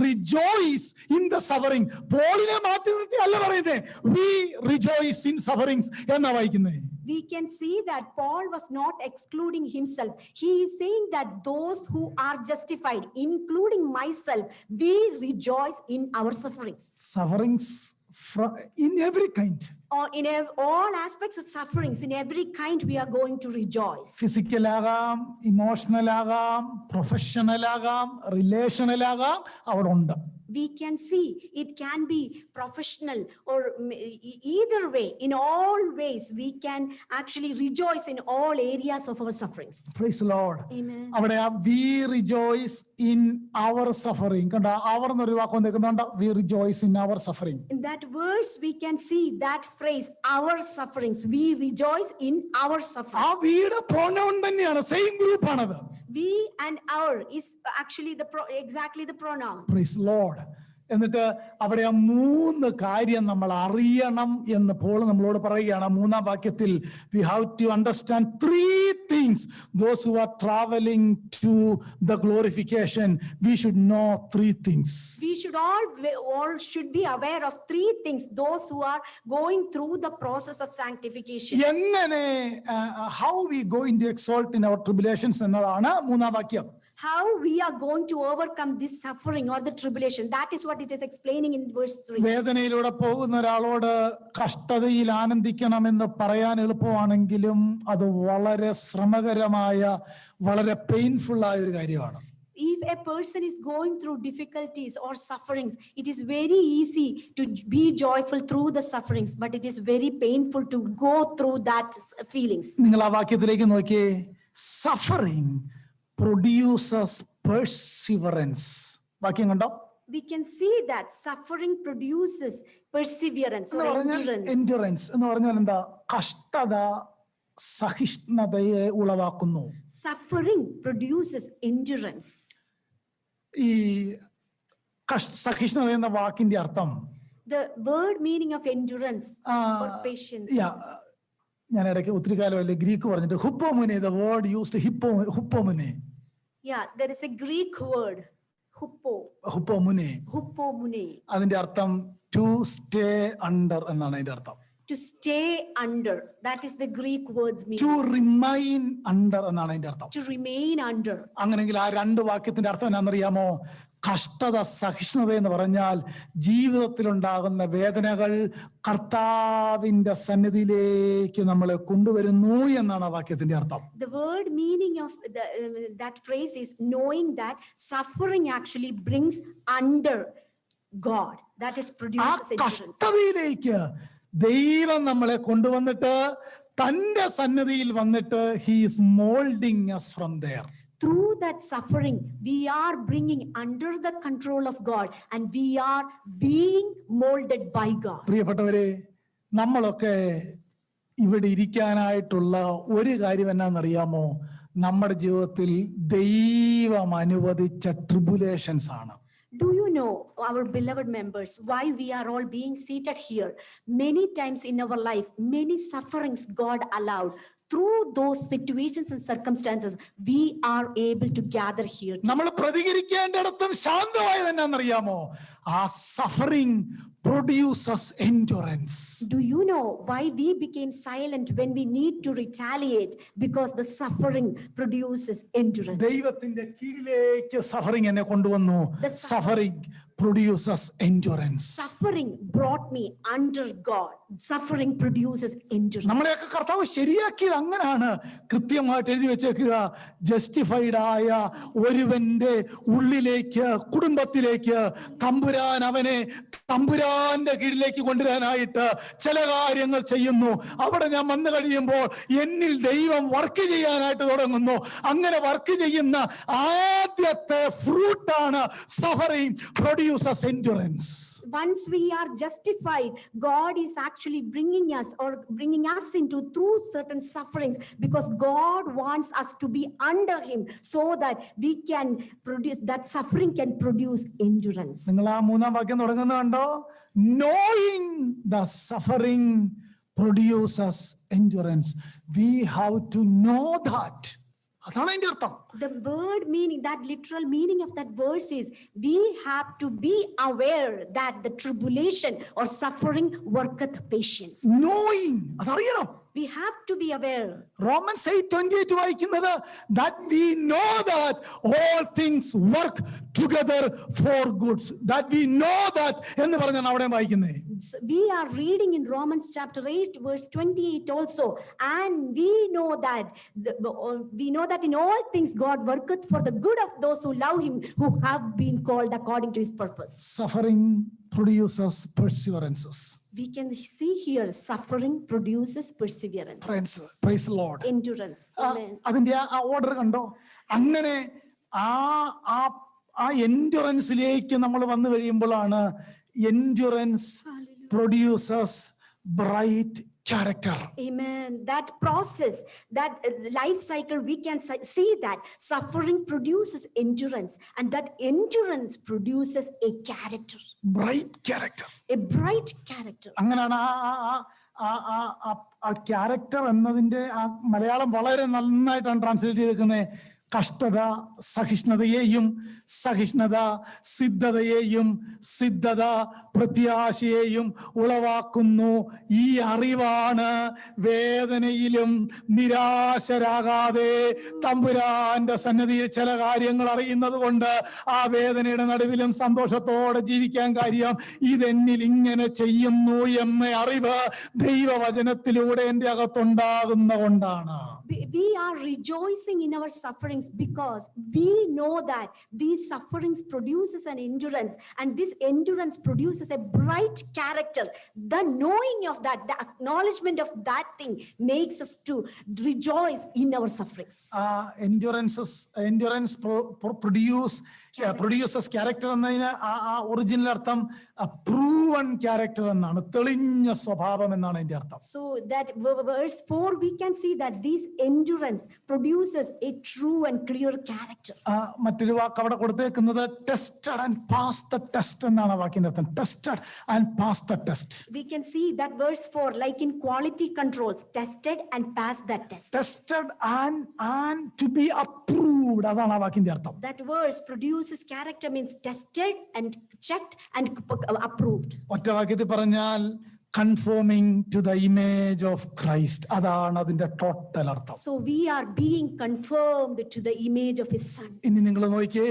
rejoice in the suffering. പോളിനെ മാറ്റി നിർത്തി അല്ല പറയുന്നേ, വി റിജോയ്സ് ഇൻ സഫറിങ്സ് എന്നാ വായിക്കുന്നേ. We can see that Paul was not excluding himself. He is saying that those who are justified, including myself, we rejoice in our sufferings. Sufferings in every kind. Or in all aspects of sufferings, in every kind we are going to rejoice. Physical ആകാം, emotional ആകാം, professional ആകാം, relational ആകാം, അവിടെ ഉണ്ട്. We can see it can be professional or either way. In all ways, we can actually rejoice in all areas of our sufferings. Praise the Lord. Amen. അവിടെ we rejoice in our suffering. കണ്ട, അവർ എന്നൊരു വാക്ക് വന്നേക്കുന്നുണ്ട്, we rejoice in our suffering. In that verse, we can see that phrase, our sufferings. We rejoice in our ആ sufferings. വീട് pronoun തന്നെയാണ്, same group ആണത്. We and our is actually exactly the pronoun. Praise the Lord. എന്നിട്ട് അവിടെ ആ മൂന്ന് കാര്യം നമ്മൾ അറിയണം എന്ന് പോൾ നമ്മളോട് പറയുകയാണ്. മൂന്നാം വാക്യത്തിൽ we have to understand three things. Those who are traveling to the glorification, we should know three things. We should all should be aware of three things. Those who are going through the process of sanctification. എങ്ങനെ how we going to exalt in our tribulations എന്നതാണ് മൂന്നാം വാക്യം. How we are going to overcome this suffering or the tribulation. That is what it is explaining in verse 3. വേദനയിലൂടെ പോകുന്ന ഒരാളോട് കഷ്ടതയിൽ ആനന്ദിക്കണമെന്ന് പറയാൻ എളുപ്പമാണെങ്കിലും അത് വളരെ ശ്രമകരമായ, വളരെ പെയിൻഫുൾ ആയ ഒരു കാര്യമാണ്. If a person is going through difficulties or sufferings, it is very easy to be joyful through the sufferings, but it is very painful to go through that feelings. നിങ്ങൾ ആ വാക്യത്തിലേക്ക് നോക്കിയേ. Suffering produces perseverance. വാക്യം കണ്ടോ? We can see that suffering produces perseverance or endurance. Endurance എന്ന് പറഞ്ഞാൽ എന്താ? കഷ്ടത സഹിഷ്ണുതയെ ഉളവാക്കുന്നു. Suffering produces endurance. ഈ സഹിഷ്ണുത എന്ന വാക്കിന്റെ അർത്ഥം, The word meaning of endurance or patience. ഞാൻ ഇടയ്ക്ക് ഒത്തിരി കാലമല്ലേ ഗ്രീക്ക് പറഞ്ഞിട്ട് ഹുപ്പോമുനെ, the word used ഹുപ്പോമുനെ. Yeah, there is a Greek word, ഹുപ്പോമുനെ. അതിന്റെ അർത്ഥം to stay under എന്നാണ് അതിന്റെ അർത്ഥം. To stay under, that is the Greek word's meaning. To remain under എന്നാണ് അതിന്റെ അർത്ഥം. To remain under. അങ്ങനെങ്കിൽ ആ രണ്ട് വാക്യത്തിന്റെ അർത്ഥം എന്നാണെന്നറിയാമോ? കഷ്ടത, സഹിഷ്ണുത എന്ന് പറഞ്ഞാൽ ജീവിതത്തിലുണ്ടാകുന്ന വേദനകൾ കർത്താവിന്റെ സന്നിധിയിലേക്ക് നമ്മളെ കൊണ്ടുവരുന്നു എന്നാണ് ആ വാക്യത്തിന്റെ അർത്ഥം. The word meaning of that phrase is knowing that suffering actually brings under God. That is produces endurance. കഷ്ടതയിലേക്ക് ദൈവം നമ്മളെ കൊണ്ടുവന്നിട്ട് തന്റെ സന്നിധിയിൽ വന്നിട്ട് he is molding us from there. Through that suffering, we are bringing under the control of God and we are being molded by God. പ്രിയപ്പെട്ടവരെ, നമ്മളൊക്കെ ഇവിടെ ഇരിക്കാനായിട്ടുള്ള ഒരു കാര്യം എന്നാണെന്നറിയാമോ? നമ്മുടെ ജീവിതത്തിൽ ദൈവം അനുവദിച്ച ട്രിബുലേഷൻസ് ആണ്. Do you know, our beloved members, why we are all being seated here? Many times in our life, many sufferings God allowed. Through those situations and circumstances, we are able to gather here. നമ്മൾ പ്രതികരിക്കേണ്ടിടത്തും ശാന്തമായത് എന്നാണെന്നറിയാമോ? ആ suffering produces endurance. Do you know why we became silent when we need to retaliate? Because the suffering produces endurance. ദൈവത്തിന്റെ കീഴിലേക്ക് suffering എന്നെ കൊണ്ടുവന്നു. Suffering produces endurance. Suffering brought me under God. Suffering produces endurance. നമ്മളെയൊക്കെ കർത്താവ് ശരിയാക്കിയത് അങ്ങനെയാണ്. കൃത്യമായിട്ട് എഴുതി വെച്ചേക്കുക, justified ആയ ഒരുവന്റെ ഉള്ളിലേക്ക്, കുടുംബത്തിലേക്ക് തമ്പുരാൻ അവനെ തമ്പുരാന്റെ കീഴിലേക്ക് കൊണ്ടുവരാനായിട്ട് ചില കാര്യങ്ങൾ ചെയ്യുന്നു. അവിടെ ഞാൻ വന്നു കഴിയുമ്പോൾ എന്നിൽ ദൈവം വർക്ക് ചെയ്യാനായിട്ട് തുടങ്ങുന്നു. അങ്ങനെ വർക്ക് ചെയ്യുന്ന ആദ്യത്തെ ഫ്രൂട്ടാണ് suffering produces endurance. Once we are justified, God is actually bringing us into through certain sufferings, because God wants us to be under him so that we can produce, that suffering can produce endurance. നിങ്ങൾ ആ മൂന്നാം വാക്യം തുടങ്ങുന്നത് കണ്ടോ? Knowing the suffering produces endurance. We have to know that. അതാണ് അതിന്റെ അർത്ഥം. The word meaning, that literal meaning of that verse is, we have to be aware that the tribulation or suffering worketh patience. Knowing, അതറിയണം. We have to be aware. Romans 8:28 വായിക്കുന്നത്, that we know that all things work together for goods. That we know that എന്ന് പറഞ്ഞാണ് അവിടെ വായിക്കുന്നത്. We are reading in Romans chapter 8 verse 28 also, and we know that in all things God worketh for the good of those who love him, who have been called according to his purpose. Suffering produces perseverances. We can see here, suffering produces perseverance. Friends, praise the Lord. Endurance. Amen. അതിന്റെ ആ order കണ്ടോ? അങ്ങനെ ആ എൻഡ്യൂറൻസിലേക്ക് നമ്മൾ വന്നു കഴിയുമ്പോഴാണ് endurance produces bright character. Amen. That process, that life cycle, we can see that suffering produces endurance, and that endurance produces a character. Bright character. A bright character. അങ്ങനെയാണ് ആ ക്യാരക്ടർ എന്നതിന്റെ ആ മലയാളം വളരെ നന്നായിട്ടാണ് ട്രാൻസ്ലേറ്റ് ചെയ്തിരിക്കുന്നത്. കഷ്ടത സഹിഷ്ണുതയെയും, സഹിഷ്ണുത സിദ്ധതയെയും, സിദ്ധത പ്രത്യാശയെയും ഉളവാക്കുന്നു. ഈ അറിവാണ് വേദനയിലും നിരാശരാകാതെ തമ്പുരാന്റെ സന്നിധിയിൽ ചില കാര്യങ്ങൾ അറിയുന്നത് കൊണ്ട് ആ വേദനയുടെ നടുവിലും സന്തോഷത്തോടെ ജീവിക്കാൻ കാര്യം. ഇതെന്നിൽ ഇങ്ങനെ ചെയ്യുന്നു എന്ന അറിവ് ദൈവവചനത്തിലൂടെ എൻ്റെ അകത്തുണ്ടാകുന്ന കൊണ്ടാണ്. We are rejoicing in our sufferings because we know that these sufferings produces an endurance, and this endurance produces a bright character. The knowing of that, the acknowledgement of that thing makes us to rejoice in our sufferings. Endurance produces character എന്നതിന് original അർത്ഥം proven character എന്നാണ്, തെളിഞ്ഞ സ്വഭാവം എന്നാണ് അതിന്റെ അർത്ഥം. So that verse 4 we can see that this endurance produces a true and clear character. മറ്റൊരു വാക്ക് അവിടെ കൊടുത്തേക്കുന്നത് tested and pass the test എന്നാണ് വാക്കിന്റെ അർത്ഥം. Tested and pass the test. We can see that verse 4 like in quality controls, tested and pass that test. Tested and to be approved, അതാണ് ആ വാക്കിന്റെ അർത്ഥം. That verse produces character means tested and checked and approved. ഒറ്റ വാക്യത്തിൽ പറഞ്ഞാൽ conforming to the image of Christ, അതാണ് അതിന്റെ total അർത്ഥം. So we are being conformed to the image of his son. ഇനി നിങ്ങൾ നോക്കിയേ,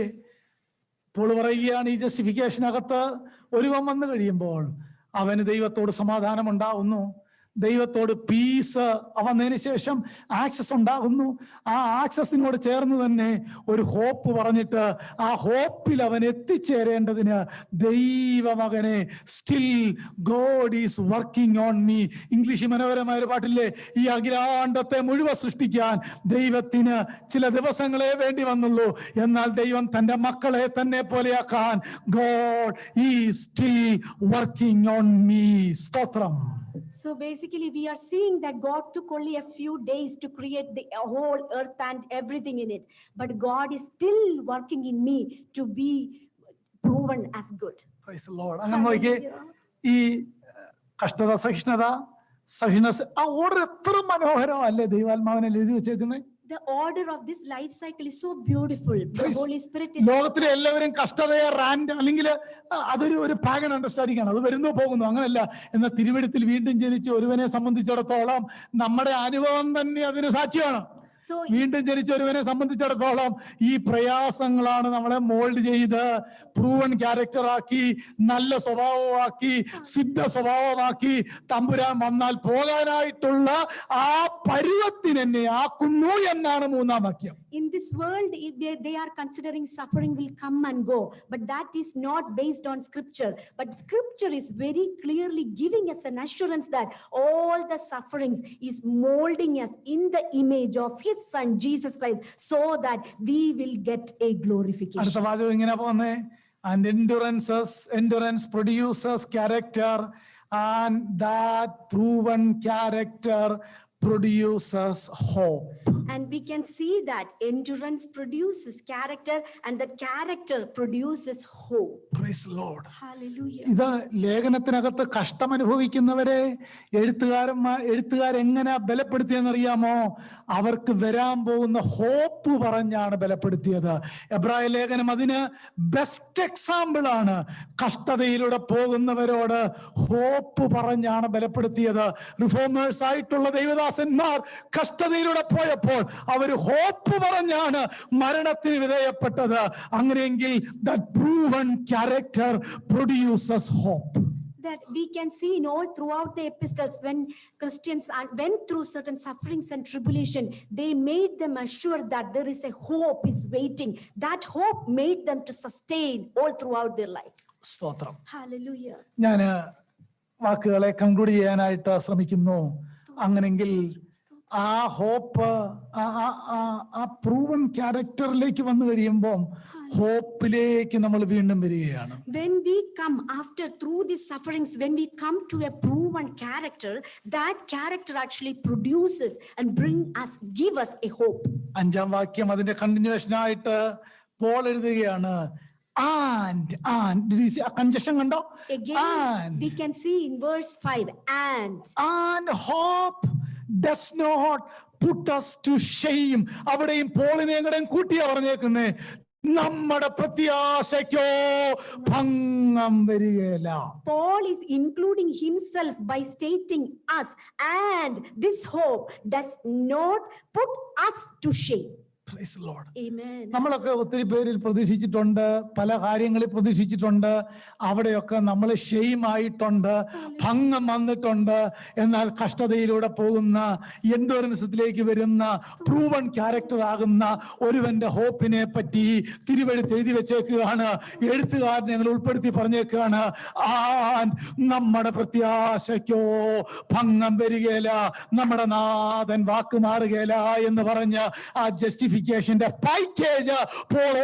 പോൾ പറയുകയാണ് ഈ ജസ്റ്റിഫിക്കേഷനകത്ത് ഒരുവൻ വന്നു കഴിയുമ്പോൾ അവന് ദൈവത്തോട് സമാധാനം ഉണ്ടാവുന്നു, ദൈവത്തോട് പീസ് വന്നതിന് ശേഷം ആക്സസ് ഉണ്ടാകുന്നു. ആ ആക്സസിനോട് ചേർന്ന് തന്നെ ഒരു ഹോപ്പ് പറഞ്ഞിട്ട് ആ ഹോപ്പിൽ അവൻ എത്തിച്ചേരേണ്ടതിന് ദൈവമകനെ still God is working on me. English മനോഹരമായ ഒരു പാട്ടില്ലേ, ഈ അഖിലാണ്ടത്തെ മുഴുവൻ സൃഷ്ടിക്കാൻ ദൈവത്തിന് ചില ദിവസങ്ങളെ വേണ്ടി വന്നുള്ളൂ, എന്നാൽ ദൈവം തന്റെ മക്കളെ തന്നെ പോലെയാക്കാൻ God is still working on me. സ്തോത്രം. So basically, we are seeing that God took only a few days to create the whole earth and everything in it. But God is still working in me to be proven as good. Praise the Lord. അങ്ങനെ നോക്കിയേ, ഈ കഷ്ടത, സഹിഷ്ണുത, ആ order എത്ര മനോഹരമല്ലേ ദൈവാത്മാവിനെ എഴുതി വെച്ചേക്കുന്നത്. The order of this life cycle is so beautiful. The Holy Spirit is. ലോകത്തിലെ എല്ലാവരും കഷ്ടതയെ റാൻഡ് അല്ലെങ്കിൽ അതൊരു പാഗൻ അണ്ടർസ്റ്റാൻഡിംഗ് ആണ്. അത് വരുന്നു പോകുന്നു, അങ്ങനല്ല. എന്നാൽ തിരുവെഴുത്തിൽ വീണ്ടും ജനിച്ച ഒരുവനെ സംബന്ധിച്ചിടത്തോളം നമ്മുടെ അനുഭവം തന്നെ അതിന് സാക്ഷിയാണ്. So വീണ്ടും ജനിച്ച ഒരുവനെ സംബന്ധിച്ചിടത്തോളം ഈ പ്രയാസങ്ങളാണ് നമ്മളെ മോൾഡ് ചെയ്ത് പ്രൂവൺ ക്യാരക്ടറാക്കി, നല്ല സ്വഭാവമാക്കി, സിദ്ധ സ്വഭാവമാക്കി തമ്പുരാൻ വന്നാൽ പോകാനായിട്ടുള്ള ആ പരുവത്തിന് എന്നെ ആക്കുന്നു എന്നാണ് 3-ാം വാക്യം. in this world, they are considering suffering will come and go, but that is not based on scripture. But scripture is very clearly giving us an assurance that all the sufferings is molding us in the image of his son Jesus Christ, so that we will get a glorification. അടുത്ത വാചകം ഇങ്ങനെ പോന്നേ, and endurance produces character, and that proven character produces hope. And we can see that endurance produces character, and that character produces hope. Praise the Lord. Hallelujah. ഇത് ലേഖനത്തിനകത്ത് കഷ്ടം അനുഭവിക്കുന്നവരെ എഴുത്തുകാരെങ്ങനെ ബലപ്പെടുത്തിയെന്നറിയാമോ? അവർക്ക് വരാൻ പോകുന്ന hope പറഞ്ഞാണ് ബലപ്പെടുത്തിയത്. എബ്രായ ലേഖനം അതിന് ബെസ്റ്റ് എക്സാമ്പിൾ ആണ്. കഷ്ടതയിലൂടെ പോകുന്നവരോട് ഹോപ്പ് പറഞ്ഞാണ് ബലപ്പെടുത്തിയത്. റിഫോമേഴ്സ് ആയിട്ടുള്ള ദൈവദാസന്മാർ കഷ്ടതയിലൂടെ പോയപ്പോൾ അവര് ഹോപ്പ് പറഞ്ഞാണ് മരണത്തിന് വിധേയപ്പെട്ടത്. അങ്ങനെയെങ്കിൽ that proven character produces hope. That we can see in all throughout the epistles, when Christians went through certain sufferings and tribulation, they made them assured that there is a hope is waiting. That hope made them to sustain all throughout their life. സ്തോത്രം. Hallelujah. ഞാന് വാക്കുകളെ conclude ചെയ്യാനായിട്ട് ശ്രമിക്കുന്നു. അങ്ങനെങ്കിൽ ആ hope, ആ proven ക്യാരക്ടറിലേക്ക് വന്നു കഴിയുമ്പോൾ ഹോപ്പിലേക്ക് നമ്മൾ വീണ്ടും വരികയാണ്. When we come after through these sufferings, when we come to a proven character, that character actually produces and give us a hope. 5-ാം വാക്യം അതിന്റെ കണ്ടിന്യൂവേഷൻ ആയിട്ട് പോൾ എഴുതുകയാണ്. And did you see a conjunction kando? Again, we can see in verse 5, and hope does not put us to shame. അവിടെയും പോളിനെ എങ്ങടെയും കൂട്ടിയാ പറഞ്ഞേക്കുന്നേ, നമ്മുടെ പ്രത്യാശയ്ക്കോ ഭംഗം വരികയില്ല. Paul is including himself by stating us, and this hope does not put us to shame. Praise the Lord. Amen. നമ്മളൊക്കെ ഒത്തിരി പേരിൽ പ്രതീക്ഷിച്ചിട്ടുണ്ട്, പല കാര്യങ്ങളിൽ പ്രതീക്ഷിച്ചിട്ടുണ്ട്. അവിടെയൊക്കെ നമ്മൾ ഷെയിമായിട്ടുണ്ട്, ഭംഗം വന്നിട്ടുണ്ട്. എന്നാൽ കഷ്ടതയിലൂടെ പോകുന്ന എൻഡുറൻസിലേക്ക് വരുന്ന പ്രൂവൺ ക്യാരക്ടർ ആകുന്ന ഒരുവന്റെ ഹോപ്പിനെ പറ്റി തിരുവെഴുത്ത് എഴുതി വെച്ചേക്കുകയാണ്. എഴുത്തുകാരനെ ഞങ്ങൾ ഉൾപ്പെടുത്തി പറഞ്ഞേക്കുകയാണ്, നമ്മുടെ പ്രത്യാശയ്ക്കോ ഭംഗം വരികയില്ല, നമ്മുടെ നാഥൻ വാക്ക് മാറുകയില്ല എന്ന് പറഞ്ഞ് ആ ജസ്റ്റിഫിക്കേഷന്റെ പാക്കേജ് പോൾ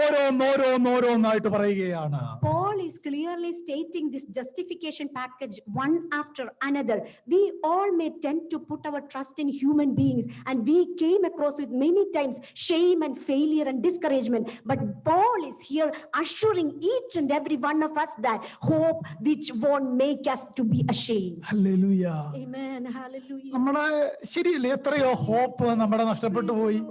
ഓരോന്നായിട്ട് പറയുകയാണ്. Paul is clearly stating this justification package one after another. We all may tend to put our trust in human beings, and we came across with many times shame and failure and discouragement. But Paul is here assuring each and every one of us that hope which won't make us to be ashamed. Hallelujah. Amen. Hallelujah. നമ്മുടെ ശരിയല്ലേ, എത്രയോ hope നമ്മുടെ നഷ്ടപ്പെട്ടു പോയി.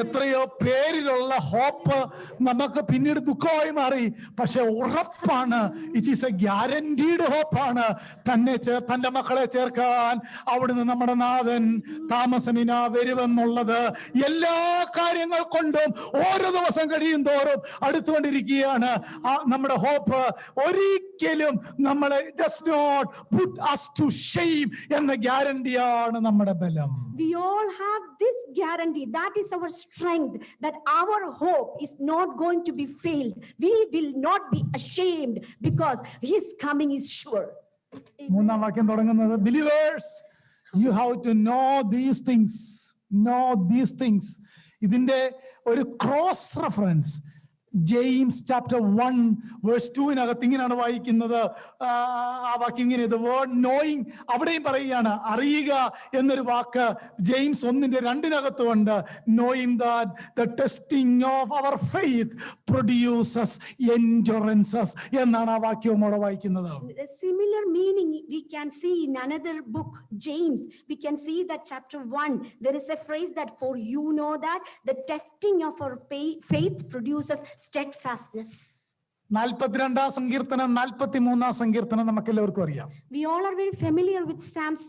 എത്രയോ പേരിലുള്ള hope നമുക്ക് പിന്നീട് ദുഃഖമായി മാറി. പക്ഷെ ഉറപ്പാണ് ഹോപ്പാണ്. ഇറ്റ് ഈസ് എ ഗ്യാരണ്ടീഡ് ഹോപ്പാണ്. തന്റെ മക്കളെ ചേർക്കാൻ അവിടുന്ന് നമ്മുടെ നാഥൻ താമസമിന വരുമെന്നുള്ളത് എല്ലാ കാര്യങ്ങൾ കൊണ്ടും ഓരോ ദിവസം കഴിയും തോറും അടുത്തുകൊണ്ടിരിക്കുകയാണ്. നമ്മുടെ ഹോപ്പ് ഒരിക്കലും നമ്മളെ does not put us to shame എന്ന ഗ്യാരണ്ടിയാണ് നമ്മുടെ ബലം. We all have this guarantee. That is our strength, that our hope is not going to be failed. We will not be ashamed because his coming is sure. മൂന്നാം വാക്യം തുടങ്ങുന്നത്, believers you have to know these things. ഇതിന്റെ ഒരു cross reference James chapter 1 verse 2 ഇങ്ങനെയാണ് വായിക്കുന്നത്. ആ വാക്യം ഇങ്ങനെ, ദ വേർഡ് നോയിങ് അവിടെയും പറയുകയാണ്, അറിയുക എന്നൊരു വാക്ക് ജെയിംസ് 1:2 ഉണ്ട്. Knowing that the testing of our faith produces endurances എന്നാണ് ആ വാക്യവും അവിടെ വായിക്കുന്നത്. A similar meaning we can see in another book, James. We can see that chapter 1, there is a phrase that for you know that the testing of our faith produces steadfastness. 42 സങ്കീർത്തനം 43 സങ്കീർത്തനം നമുക്ക് എല്ലാവർക്കും അറിയാം. We all are very familiar with Psalms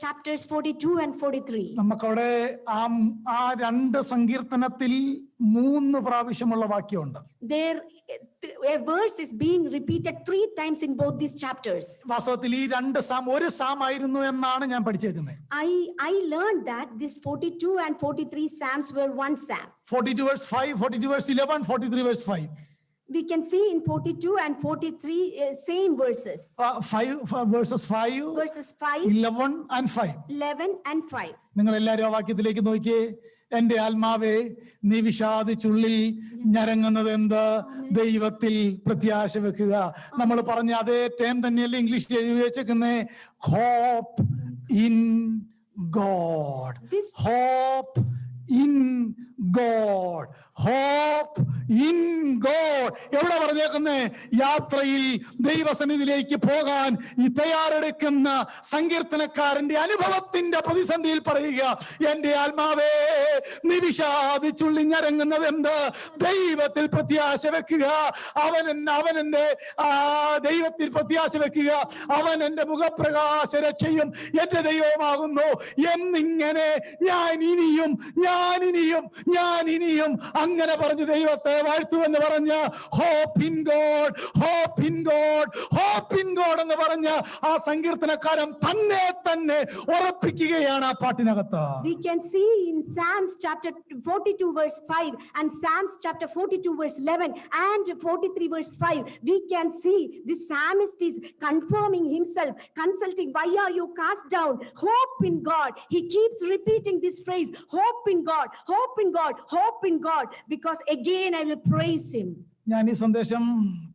chapters 42 and 43. നമുക്കവിടെ ആ 2 സങ്കീർത്തനത്തിൽ 3 പ്രാവശ്യമുള്ള വാക്യമുണ്ട്. There a verse is being repeated 3 times in both these chapters. വാസ്തവത്തിൽ ഈ 2 സാം ഒരു സാം ആയിരുന്നു എന്നാണ് ഞാൻ പഠിച്ചേക്കുന്നത്. I learned that this 42 and 43 Psalms were one Psalm. 42 verse 5, 42 verse 11, 43 verse 5. We can see in 42 and 43 same verses. 5 verses 5, Verses 5, 11 and 5. 11 and 5. നിങ്ങൾ എല്ലാവരും ആ വാക്യത്തിലേക്ക് നോക്കിയേ. എന്റെ ആത്മാവേ നീ വിഷാദിച്ചുള്ളിൽ ഞരങ്ങുന്നത് എന്ത്? ദൈവത്തിൽ പ്രത്യാശ വെക്കുക. നമ്മൾ പറഞ്ഞ അതേ ടേം തന്നെയല്ലേ ഇംഗ്ലീഷിൽ എഴുതി വെച്ചേക്കുന്നേ, hope in God. Hope in God. Hope in God. എവിടെ പറഞ്ഞേക്കുന്നേ? യാത്രയിൽ ദൈവസന്നിധിയിലേക്ക് പോകാൻ ഈ തയ്യാറെടുക്കുന്ന സങ്കീർത്തനക്കാരന്റെ അനുഭവത്തിന്റെ പ്രതിസന്ധിയിൽ പറയുക, എന്റെ ആത്മാവേ നീ വിഷാദിച്ചുള്ളി ഞരങ്ങുന്നത് എന്ത്? ദൈവത്തിൽ പ്രത്യാശ വെക്കുക. അവനെന്റെ ദൈവത്തിൽ പ്രത്യാശ വെക്കുക. അവൻ എന്റെ മുഖപ്രകാശ രക്ഷയും എന്റെ ദൈവമാകുന്നു എന്നിങ്ങനെ ഞാൻ ഇനിയും അങ്ങനെ പറഞ്ഞ് ദൈവത്തെ വാഴ്ത്തുവെന്ന് പറഞ്ഞ hope in God, hope in God, hope in God എന്ന് പറഞ്ഞ ആ സങ്കീർത്തനക്കാരൻ തന്നെ ഉറപ്പിക്കുകയാണ് ആ പാട്ടിനകത്ത്. We can see in Psalms chapter 42 verse 5 and Psalms chapter 42 verse 11 and 43 verse 5. We can see the psalmist is confirming himself, consulting, why are you cast down? Hope in God. He keeps repeating this phrase, hope in God, hope in God, hope in God, because again I will praise him. ഞാൻ ഈ സന്ദേശം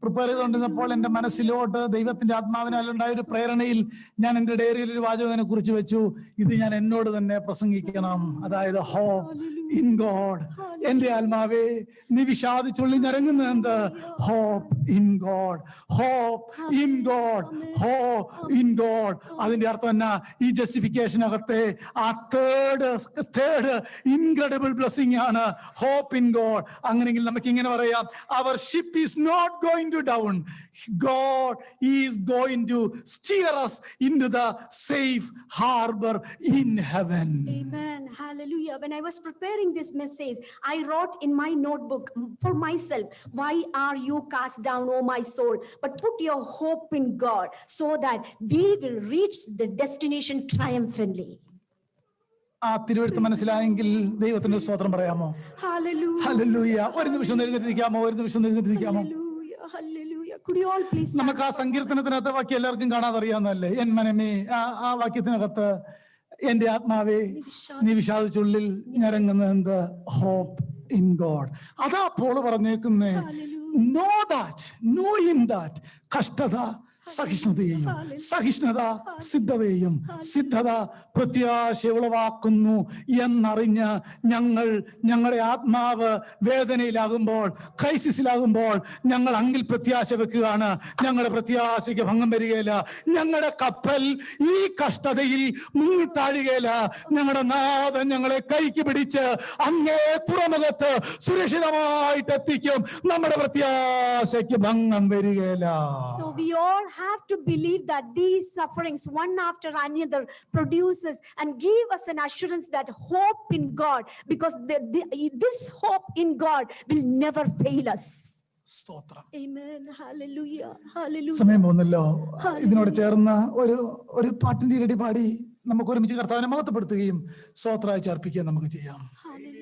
prepare ചെയ്തുകൊണ്ടിരുന്നപ്പോൾ എൻ്റെ മനസ്സിലോട്ട് ദൈവത്തിന്റെ ആത്മാവിനാലുണ്ടായ ഒരു പ്രേരണയിൽ ഞാൻ എൻ്റെ ഡയറിയിൽ ഒരു വാചകനെ കുറിച്ച് വെച്ചു. ഇത് ഞാൻ എന്നോട് തന്നെ പ്രസംഗിക്കണം. അതായത് ഹോപ്പ് ഇൻ ഗോഡ്. എൻ്റെ ആത്മാവേ നീ വിഷാദിച്ചുള്ളി ഞരങ്ങുന്നത് എന്ത്? Hope in God, hope in God, hope in God. അതിന്റെ അർത്ഥം എന്നാ? ഈ ജസ്റ്റിഫിക്കേഷനകത്തെ ആ തേർഡ് ഇൻക്രെഡിബിൾ ബ്ലെസ്സിംഗ് ആണ് ഹോപ്പ് ഇൻ ഗോഡ്. അങ്ങനെയെങ്കിൽ നമുക്ക് ഇങ്ങനെ പറയാം, അവർ ship is not going to down. God is going to steer us into the safe harbor in heaven. Amen. Hallelujah. When I was preparing this message, I wrote in my notebook for myself, why are you cast down, O my soul? But put your hope in God so that we will reach the destination triumphantly. ആ തിരുവെഴുത്ത് മനസ്സിലായെങ്കിൽ ദൈവത്തിന്റെ സ്തോത്രം പറയാമോ? Hallelujah. ഒരു നിമിഷം എഴുന്നേറ്റിരിക്കാമോ? Hallelujah. Hallelujah. Could you all please? നമുക്ക് ആ സങ്കീർത്തനത്തിനകത്ത് വാക്യം എല്ലാവർക്കും കാണാതെ അറിയാവുന്നതല്ലേ? എൻ മനമേ, ആ വാക്യത്തിനകത്ത് എന്റെ ആത്മാവേ നീ വിഷാദിച്ചുള്ളിൽ ഞരങ്ങുന്നത് എന്ത്? Hope in God. അതാ പോൾ പറഞ്ഞേക്കുന്നേ, know him that കഷ്ടത സഹിഷ്ണുതയെയും, സഹിഷ്ണുത സിദ്ധതയെയും, സിദ്ധത പ്രത്യാശ ഉളവാക്കുന്നു എന്നറിഞ്ഞ് ഞങ്ങളുടെ ആത്മാവ് വേദനയിലാകുമ്പോൾ, ക്രൈസിസിലാകുമ്പോൾ ഞങ്ങൾ അങ്കിൽ പ്രത്യാശ വെക്കുകയാണ്. ഞങ്ങളുടെ പ്രത്യാശയ്ക്ക് ഭംഗം വരികയില്ല. ഞങ്ങളുടെ കപ്പൽ ഈ കഷ്ടതയിൽ മുങ്ങിത്താഴുകയില്ല. ഞങ്ങളുടെ നാഥൻ ഞങ്ങളെ കൈക്ക് പിടിച്ച് അങ്ങേ തുറമുഖത്ത് സുരക്ഷിതമായിട്ട് എത്തിക്കും. നമ്മുടെ പ്രത്യാശയ്ക്ക് ഭംഗം വരികയില്ല. So we all have to believe that these sufferings, one after another, produces and give us an assurance that hope in God, because this hope in God will never fail us. സ്തോത്രം. Amen. Hallelujah. Hallelujah. സമയം പോകുന്നല്ലോ. ഇതിനോട് ചേർന്ന ഒരു പാട്ടിന്റെ ഇരടി പാടി നമുക്ക് ഒരുമിച്ച് കർത്താവിനെ മഹത്വപ്പെടുത്തുകയും സ്തോത്രമായി ചേർപ്പിക്കുകയും നമുക്ക് ചെയ്യാം. Hallelujah.